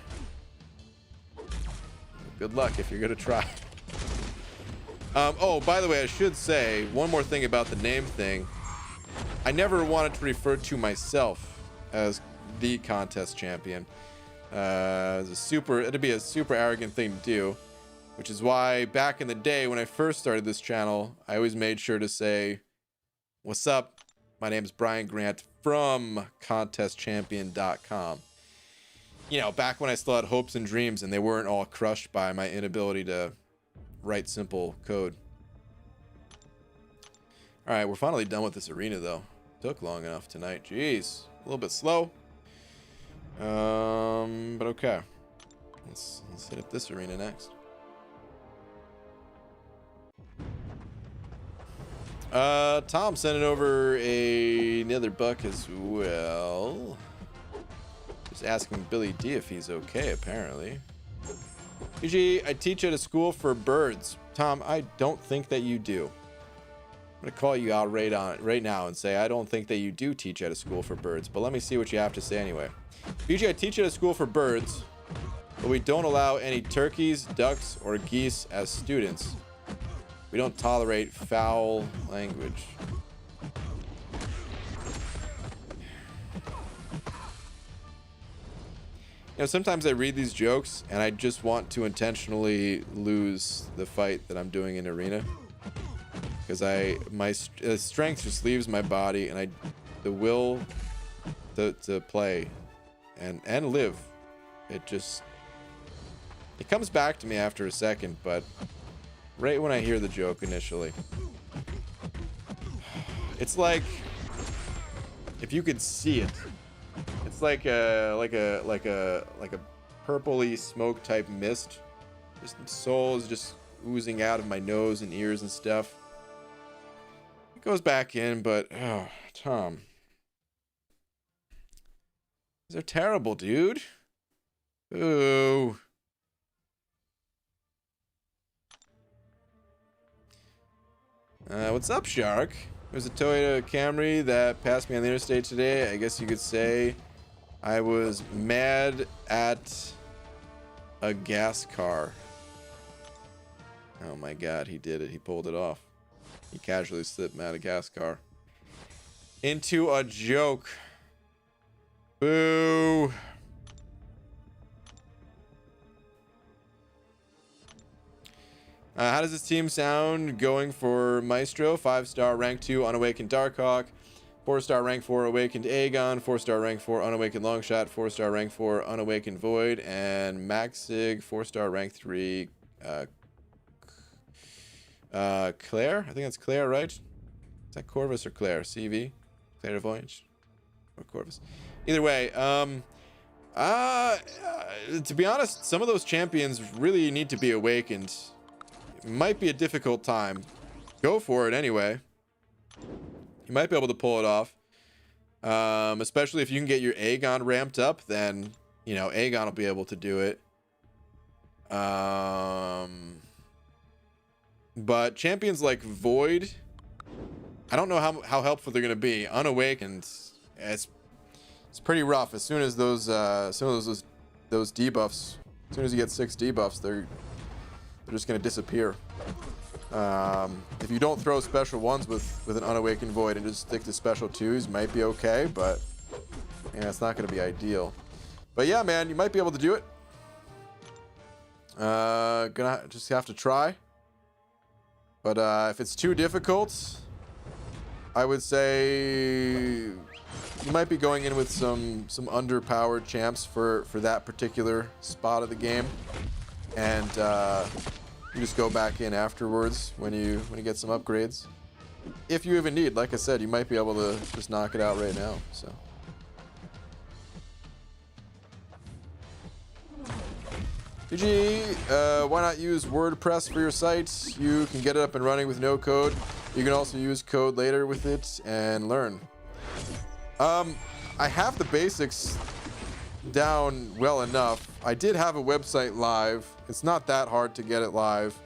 Good luck if you're gonna try. Oh, by the way, I should say one more thing about the name thing. I never wanted to refer to myself as the contest champion. It'd be a super arrogant thing to do, which is why back in the day when I first started this channel, I always made sure to say, "What's up? My name is Brian Grant from contestchampion.com." You know, back when I still had hopes and dreams and they weren't all crushed by my inability to write simple code. All right, we're finally done with this arena though. Took long enough tonight. Jeez, a little bit slow. But okay. Let's hit up this arena next. Tom sending over another buck as well. Just asking Billy D if he's okay, apparently. PG, I teach at a school for birds. Tom, I don't think that you do. I'm gonna call you out right now and say I don't think that you do teach at a school for birds, but let me see what you have to say anyway. PG, I teach at a school for birds, but we don't allow any turkeys, ducks, or geese as students. We don't tolerate foul language. You know, sometimes I read these jokes and I just want to intentionally lose the fight that I'm doing in arena, because my strength just leaves my body, and the will to play and live, it comes back to me after a second, but right when I hear the joke initially, it's like if you could see it. It's like a purpley smoke type mist. Just soul is just oozing out of my nose and ears and stuff. It goes back in, but oh, Tom, these are terrible, dude. Ooh. What's up, Shark? There's a Toyota Camry that passed me on the interstate today. I guess you could say I was mad at a gas car. Oh my god, he did it. He pulled it off. He casually slipped Madagascar into a joke. Boo. How does this team sound going for Maestro? 5-star rank 2 Unawakened Darkhawk, 4-star rank 4 Awakened Aegon, 4-star rank 4 Unawakened Longshot, 4-star rank 4 Unawakened Void, and Maxig 4-star rank 3 Claire? I think that's Claire, right? Is that Corvus or Claire? CV? Clairvoyance? Or Corvus? Either way, to be honest, some of those champions really need to be awakened. It might be a difficult time. Go for it anyway. You might be able to pull it off. Especially if you can get your Aegon ramped up, then, you know, Aegon will be able to do it. But champions like Void, I don't know how helpful they're going to be. Unawakened, it's pretty rough. As soon as those debuffs, as soon as you get 6 debuffs, they're just going to disappear. If you don't throw special 1s with an Unawakened Void and just stick to special 2s, might be okay, but yeah, it's not going to be ideal. But yeah, man, you might be able to do it. Gonna just have to try. But if it's too difficult, I would say you might be going in with some underpowered champs for that particular spot of the game. And You just go back in afterwards when you get some upgrades. If you even need, like I said, you might be able to just knock it out right now. So. GG, why not use WordPress for your site? You can get it up and running with no code. You can also use code later with it and learn. I have the basics down well enough. I did have a website live. It's not that hard to get it live.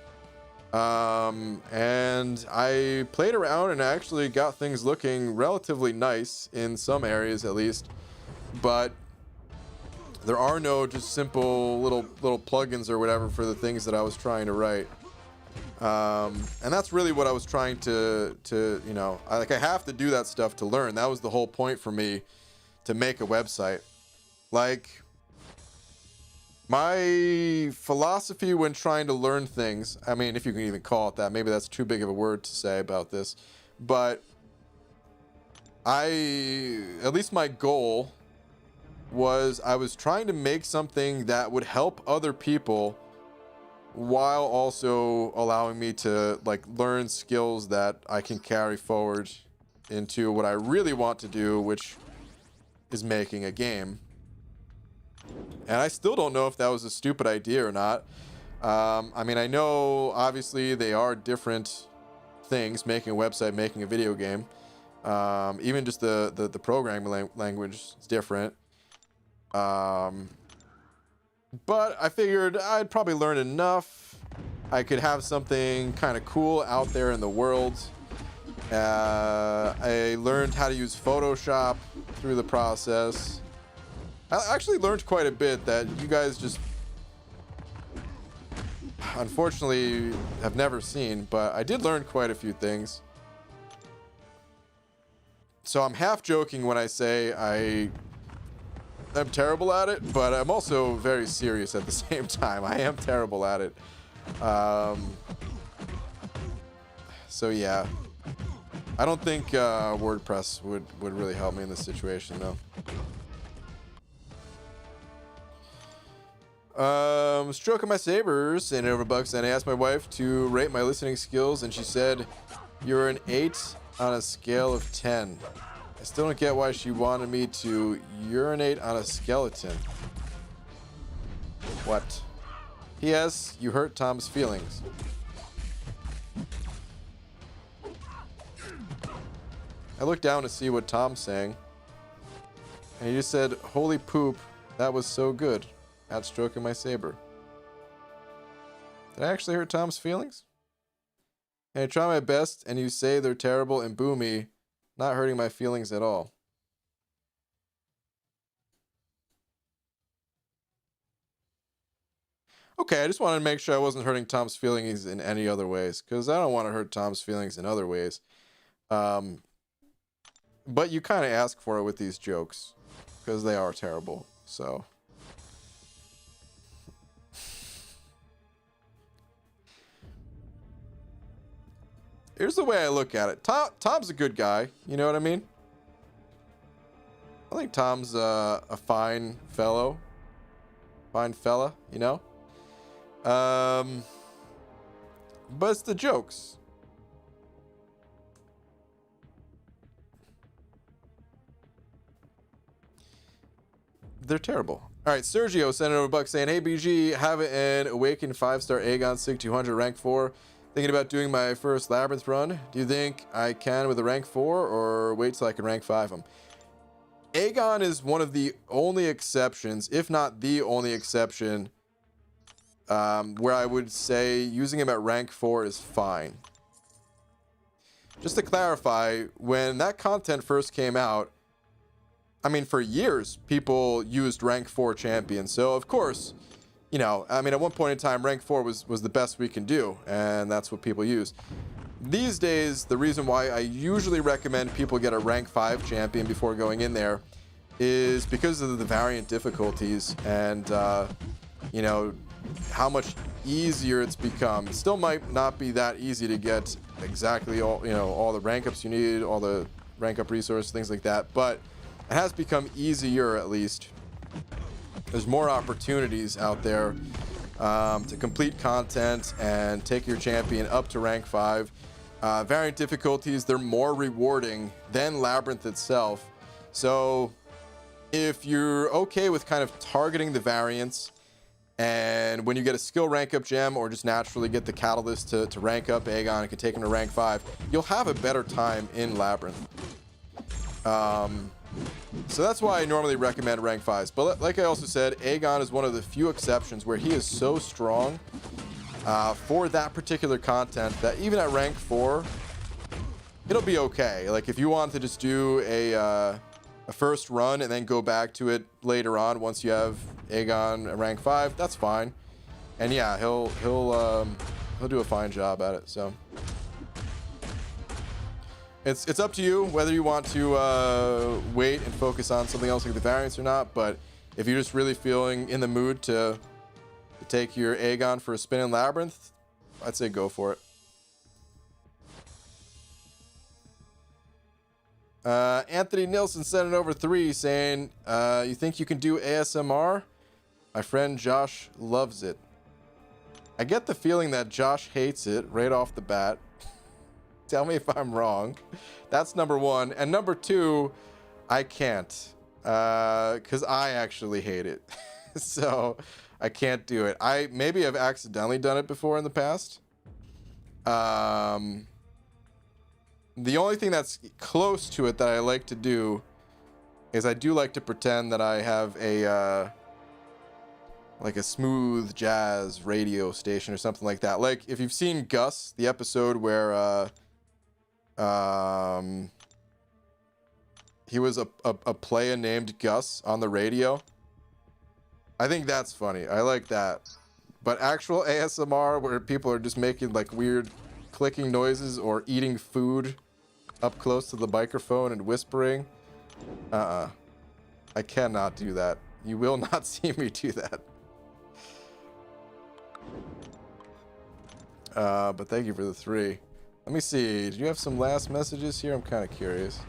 And I played around and actually got things looking relatively nice in some areas at least. But there are no just simple little plugins or whatever for the things that I was trying to write. And that's really what I was trying to you know, I have to do that stuff to learn. That was the whole point for me to make a website. Like, my philosophy when trying to learn things, I mean, if you can even call it that, maybe that's too big of a word to say about this, but at least my goal was I was trying to make something that would help other people while also allowing me to like learn skills that I can carry forward into what I really want to do, which is making a game. And I still don't know if that was a stupid idea or not. I mean, I know obviously they are different things, making a website, making a video game. Even just the programming language is different. But I figured I'd probably learn enough. I could have something kind of cool out there in the world. I learned how to use Photoshop through the process. I actually learned quite a bit that you guys just unfortunately have never seen, but I did learn quite a few things. So I'm half joking when I say I'm terrible at it, but I'm also very serious at the same time. I am terrible at it. So yeah, I don't think WordPress would really help me in this situation though. Stroking my sabers and over bucks, and I asked my wife to rate my listening skills, and she said you're an 8 on a scale of 10. I still don't get why she wanted me to urinate on a skeleton. What? P.S. You hurt Tom's feelings. I looked down to see what Tom's saying, and he just said, "Holy poop, that was so good," at stroking my saber. Did I actually hurt Tom's feelings? And I try my best, and you say they're terrible and boo me, not hurting my feelings at all. Okay, I just wanted to make sure I wasn't hurting Tom's feelings in any other ways, because I don't want to hurt Tom's feelings in other ways. But you kind of ask for it with these jokes, because they are terrible, so... Here's the way I look at it. Tom's a good guy. You know what I mean? I think Tom's a fine fellow. Fine fella, you know? But it's the jokes. They're terrible. All right, Sergio sent over a buck saying, "Hey, BG, have an Awakened 5-star Aegon Sig 200 rank 4. Thinking about doing my first Labyrinth run. Do you think I can with a rank 4 or wait till I can rank 5 them?" Aegon is one of the only exceptions, if not the only exception, where I would say using him at rank 4 is fine. Just to clarify, when that content first came out, I mean, for years, people used rank 4 champions. So, of course, you know, I mean, at one point in time, rank 4 was the best we can do, and that's what people use. These days, the reason why I usually recommend people get a rank 5 champion before going in there is because of the variant difficulties and, you know, how much easier it's become. It still might not be that easy to get exactly all, you know, all the rank ups you need, all the rank up resources, things like that, but it has become easier at least. There's more opportunities out there to complete content and take your champion up to rank 5. Variant difficulties, they're more rewarding than Labyrinth itself. So if you're okay with kind of targeting the variants, and when you get a skill rank up gem or just naturally get the catalyst to rank up Aegon and can take him to rank 5, you'll have a better time in Labyrinth. So that's why I normally recommend rank 5s. But like I also said, Aegon is one of the few exceptions where he is so strong for that particular content that even at rank 4, it'll be okay. Like if you want to just do a first run and then go back to it later on once you have Aegon at rank 5, that's fine. And yeah, he'll do a fine job at it. So it's up to you whether you want to wait and focus on something else like the variants or not. But if you're just really feeling in the mood to take your Aegon for a spin in Labyrinth, I'd say go for it. Anthony Nilsson sent it over 3 saying, you think you can do ASMR? My friend Josh loves it. I get the feeling that Josh hates it right off the bat. Tell me if I'm wrong. That's number 1. And number 2, I can't. Because I actually hate it. So I can't do it. Maybe I've accidentally done it before in the past. The only thing that's close to it that I like to do is I do like to pretend that I have a like a smooth jazz radio station or something like that. Like if you've seen Gus, the episode where he was a playa named Gus on the radio. I think that's funny. I like that. But actual ASMR where people are just making like weird clicking noises or eating food up close to the microphone and whispering, I cannot do that. You will not see me do that. But thank you for the 3. Let me see. Do you have some last messages here? I'm kind of curious.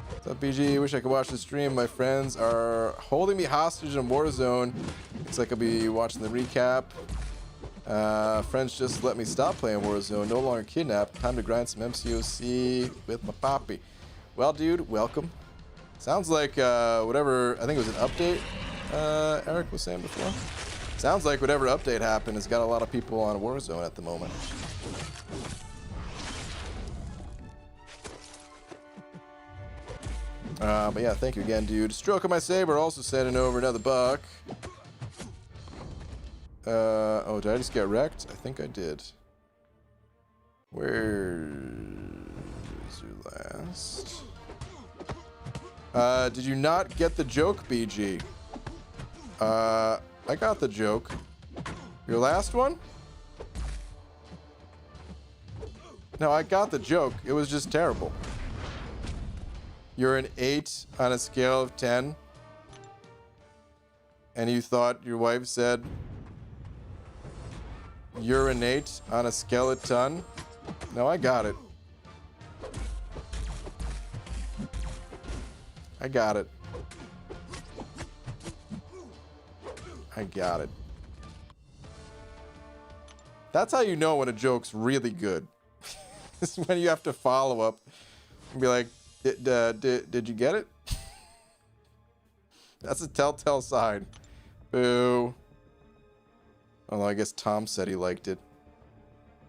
What's up, BG? Wish I could watch the stream. My friends are holding me hostage in Warzone. Looks like I'll be watching the recap. Friends just let me stop playing Warzone. No longer kidnapped. Time to grind some MCOC with my poppy. Well, dude, welcome. Sounds like whatever, I think it was an update Eric was saying before. Sounds like whatever update happened has got a lot of people on Warzone at the moment. But yeah, thank you again, dude. Stroke of my saber also sending over another buck. Oh, did I just get wrecked? I think I did. Where's your last? Did you not get the joke, BG? I got the joke. Your last one? No, I got the joke. It was just terrible. You're an 8 on a scale of 10. And you thought your wife said urinate on a skeleton? No, I got it. I got it. I got it. That's how you know when a joke's really good. It's when you have to follow up and be like, did you get it? That's a telltale sign. Boo. Although I guess Tom said he liked it.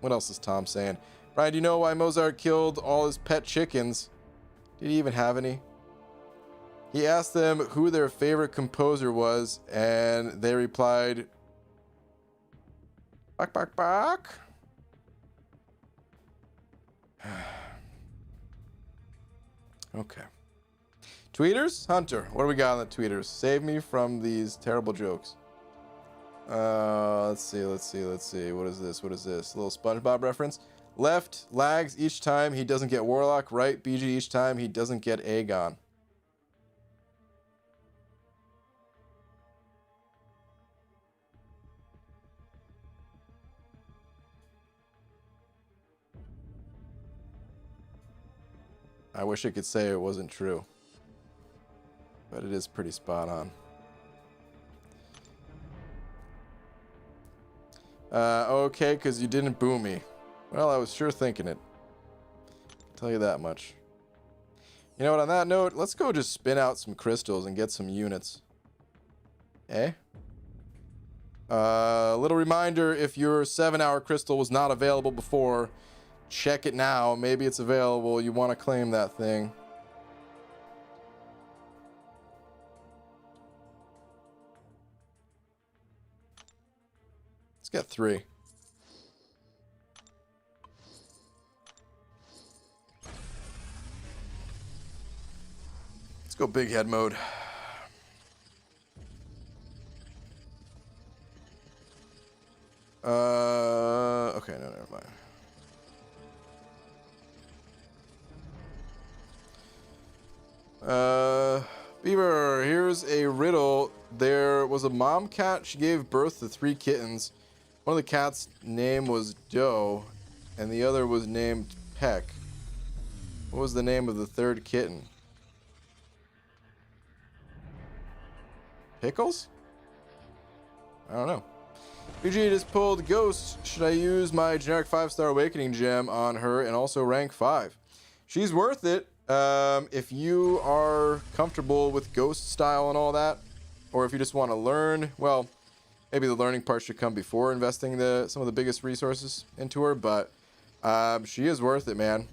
What else is Tom saying? Brian, do you know why Mozart killed all his pet chickens? Did he even have any? He asked them who their favorite composer was, and they replied, "Bak, bak, bak." Okay. Tweeters? Hunter, what do we got on the tweeters? Save me from these terrible jokes. Let's see. What is this? A little SpongeBob reference. Left lags each time he doesn't get Warlock. Right, BG each time he doesn't get Aegon. I wish I could say it wasn't true, but it is pretty spot on. Okay, because you didn't boo me. Well, I was sure thinking it. I'll tell you that much. You know what, on that note, let's go just spin out some crystals and get some units. Eh? Little reminder, if your 7-hour crystal was not available before, check it now. Maybe it's available. You want to claim that thing. Let's get 3. Let's go big head mode. Okay, no, never mind. Beaver, here's a riddle. There was a mom cat. She gave birth to 3 kittens. One of the cats' name was Doe, and the other was named Peck. What was the name of the 3rd kitten? Pickles? I don't know. PG just pulled Ghost. Should I use my generic 5-star awakening gem on her and also rank 5? She's worth it. If you are comfortable with Ghost style and all that, or if you just want to learn, well, maybe the learning part should come before investing some of the biggest resources into her, but she is worth it, man.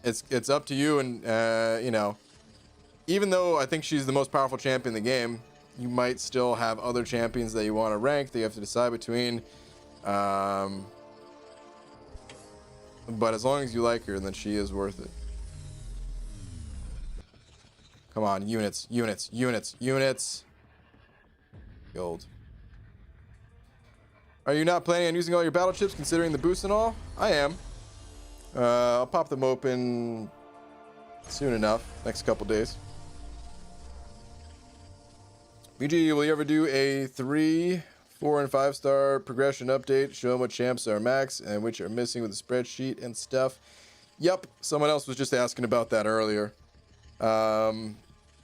It's up to you, and you know, even though I think she's the most powerful champion in the game, you might still have other champions that you want to rank that you have to decide between. But as long as you like her, then she is worth it. Come on, units, units, units, units. Gold. Are you not planning on using all your battle chips considering the boost and all? I am. I'll pop them open soon enough, next couple days. BG, will you ever do a 3, 4, and 5-star progression update? Show them what champs are max and which are missing with the spreadsheet and stuff. Yep, someone else was just asking about that earlier.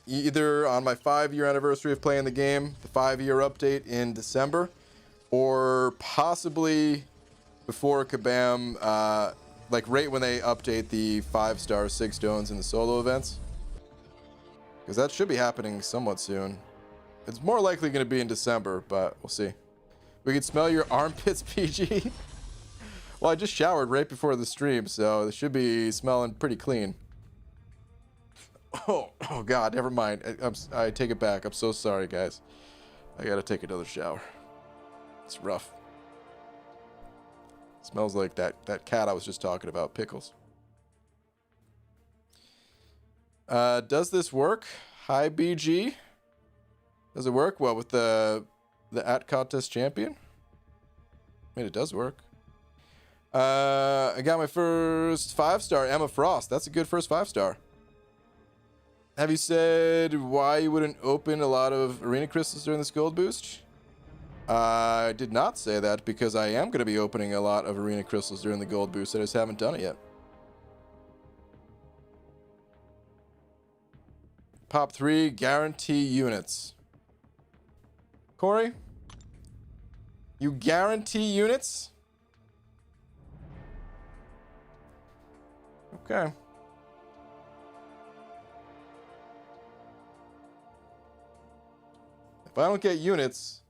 Either on my 5-year anniversary of playing the game, the 5-year update in December, or possibly before Kabam, like right when they update the 5-star 6 stones in the solo events. Because that should be happening somewhat soon. It's more likely going to be in December, but we'll see. We can smell your armpits, PG. Well, I just showered right before the stream, so it should be smelling pretty clean. Oh God, never mind. I take it back. I'm so sorry, guys. I gotta take another shower. It's rough. It smells like that cat I was just talking about, Pickles. Does this work? Hi, BG. Does it work? Well, with the @contest champion? I mean, it does work. I got my first 5-star, Emma Frost. That's a good first 5-star. Have you said why you wouldn't open a lot of arena crystals during this gold boost? I did not say that because I am going to be opening a lot of arena crystals during the gold boost. I just haven't done it yet. Pop 3 guarantee units. Corey, you guarantee units? Okay. If I don't get units,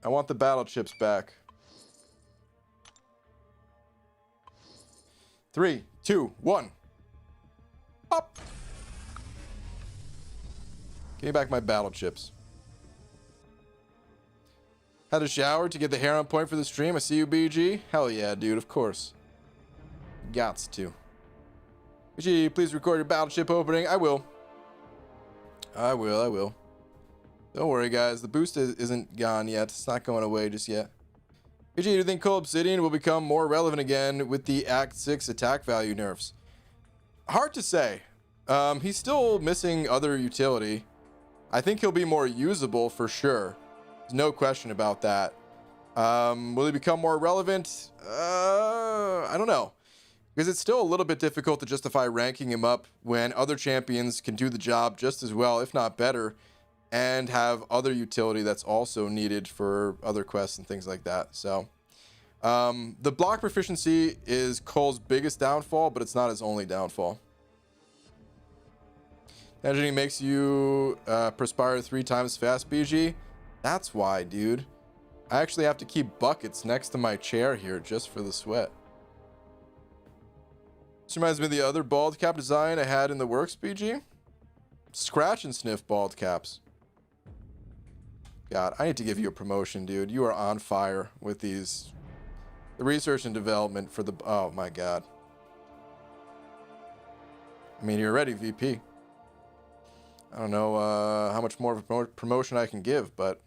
I want the battle chips back. 3, 2, 1. Up. Give me back my battle chips. Had a shower to get the hair on point for the stream. I see you, BG. Hell yeah, dude, of course. Gots to. BG, please record your battle chip opening. I will. I will. Don't worry, guys. The boost isn't gone yet. It's not going away just yet. BG, do you think Cold Obsidian will become more relevant again with the Act 6 attack value nerfs? Hard to say. He's still missing other utility. I think he'll be more usable for sure. There's no question about that. Will he become more relevant? I don't know. Because it's still a little bit difficult to justify ranking him up when other champions can do the job just as well, if not better. and have other utility that's also needed for other quests and things like that. So the block proficiency is Cole's biggest downfall, but it's not his only downfall. Energy makes you perspire 3 times fast, BG. That's why, dude. I actually have to keep buckets next to my chair here just for the sweat. This reminds me of the other bald cap design I had in the works, BG. Scratch and sniff bald caps. God, I need to give you a promotion, dude. You are on fire with these. The research and development for the... Oh, my God. I mean, you're already VP. I don't know how much more of a promotion I can give, but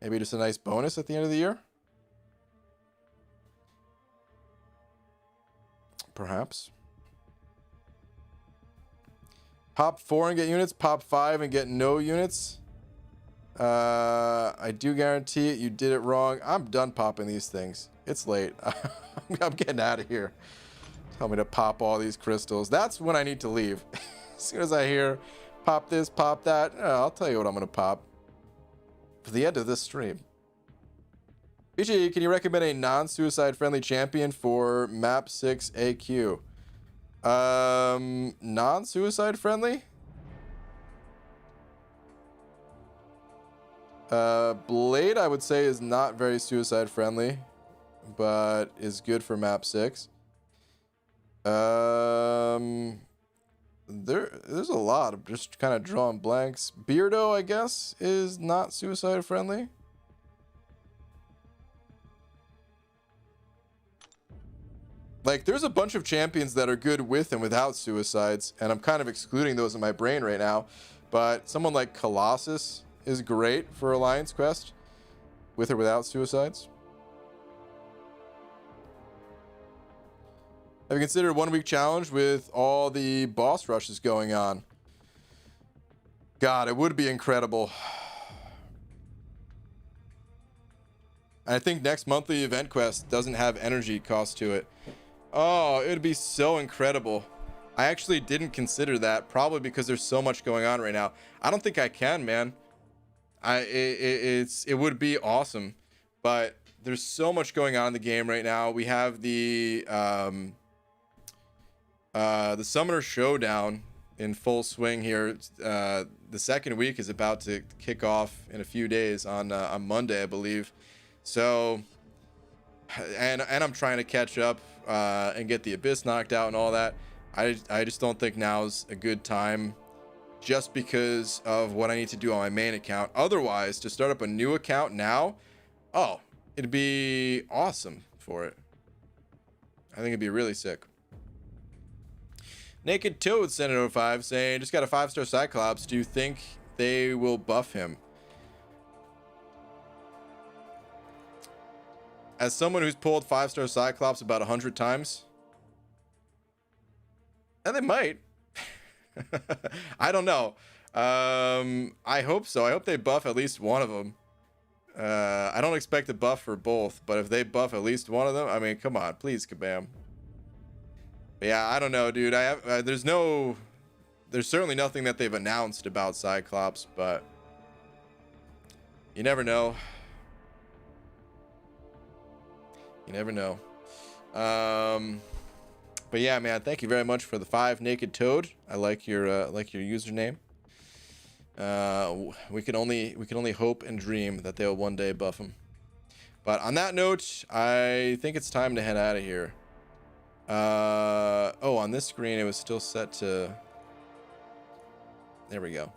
maybe just a nice bonus at the end of the year? Perhaps. Pop 4 and get units, pop 5 and get no units. I do guarantee it, you did it wrong. I'm done popping these things. It's late. I'm getting out of here. Tell me to pop all these crystals. That's when I need to leave. As soon as I hear pop this, pop that, I'll tell you what I'm going to pop for the end of this stream. BG, can you recommend a non-suicide friendly champion for map 6 AQ? Non-suicide friendly? Blade, I would say, is not very suicide friendly, but is good for map 6. There's a lot of just kind of drawing blanks. Beardo, I guess, is not suicide friendly. Like, there's a bunch of champions that are good with and without suicides, and I'm kind of excluding those in my brain right now. But someone like Colossus is great for Alliance Quest, with or without suicides. Have you considered a 1-week challenge with all the boss rushes going on? God, it would be incredible. I think next monthly event quest doesn't have energy cost to it. Oh, it would be so incredible. I actually didn't consider that, probably because there's so much going on right now. I don't think I can, man. It would be awesome, but there's so much going on in the game right now. We have the Summoner Showdown in full swing here. The second week is about to kick off in a few days on Monday, I believe. So, and I'm trying to catch up and get the Abyss knocked out and all that. I just don't think now's a good time, just because of what I need to do on my main account. Otherwise, to start up a new account now, oh, it'd be awesome for it. I think it'd be really sick. Naked Toad sent an 05 saying, just got a 5-star Cyclops. Do you think they will buff him? As someone who's pulled 5-star Cyclops about 100 times, and they might. I don't know. I hope so. I hope they buff at least one of them. I don't expect a buff for both, but if they buff at least one of them, I mean, come on, please, Kabam. But yeah, I don't know, dude. I have there's certainly nothing that they've announced about Cyclops, but you never know. You never know. But yeah, man, thank you very much for the 5 Naked Toad. I like your username. We can only hope and dream that they'll one day buff him. But on that note, I think it's time to head out of here. Oh, on this screen it was still set to. There we go.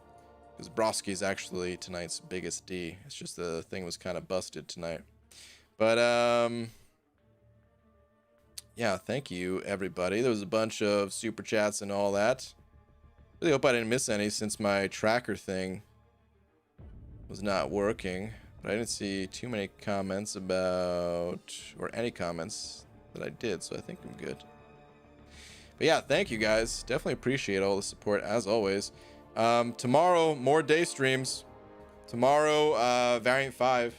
Because Broski is actually tonight's biggest D. It's just the thing was kind of busted tonight. But yeah, thank you everybody. There was a bunch of super chats and all that. Really hope I didn't miss any since my tracker thing was not working. But I didn't see too many comments about, or any comments that I did, so I think I'm good. But yeah, thank you guys. Definitely appreciate all the support as always. Tomorrow, more day streams. Tomorrow, Variant 5.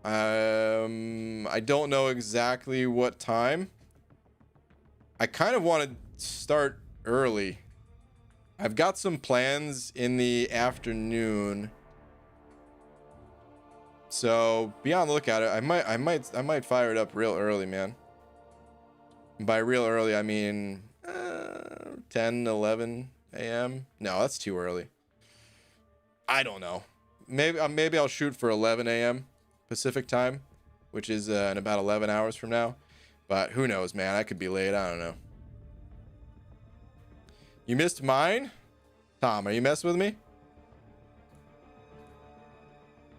I don't know exactly what time. I kind of want to start early. I've got some plans in the afternoon. So be on the lookout. I might fire it up real early, man. By real early, I mean 10, 11 a.m. No, that's too early. I don't know. Maybe I'll shoot for 11 a.m. Pacific time, which is in about 11 hours from now. But who knows, man? I could be late. I don't know. You missed mine? Tom, are you messing with me?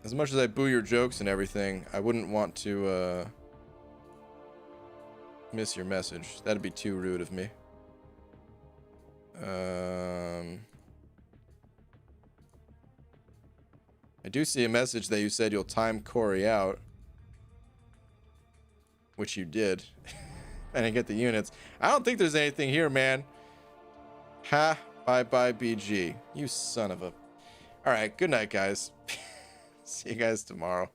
As much as I boo your jokes and everything, I wouldn't want to miss your message. That'd be too rude of me. I do see a message that you said you'll time Corey out, which you did. And I get the units. I don't think there's anything here, man. Ha, bye BG. You son of a... All right, good night, guys. See you guys tomorrow.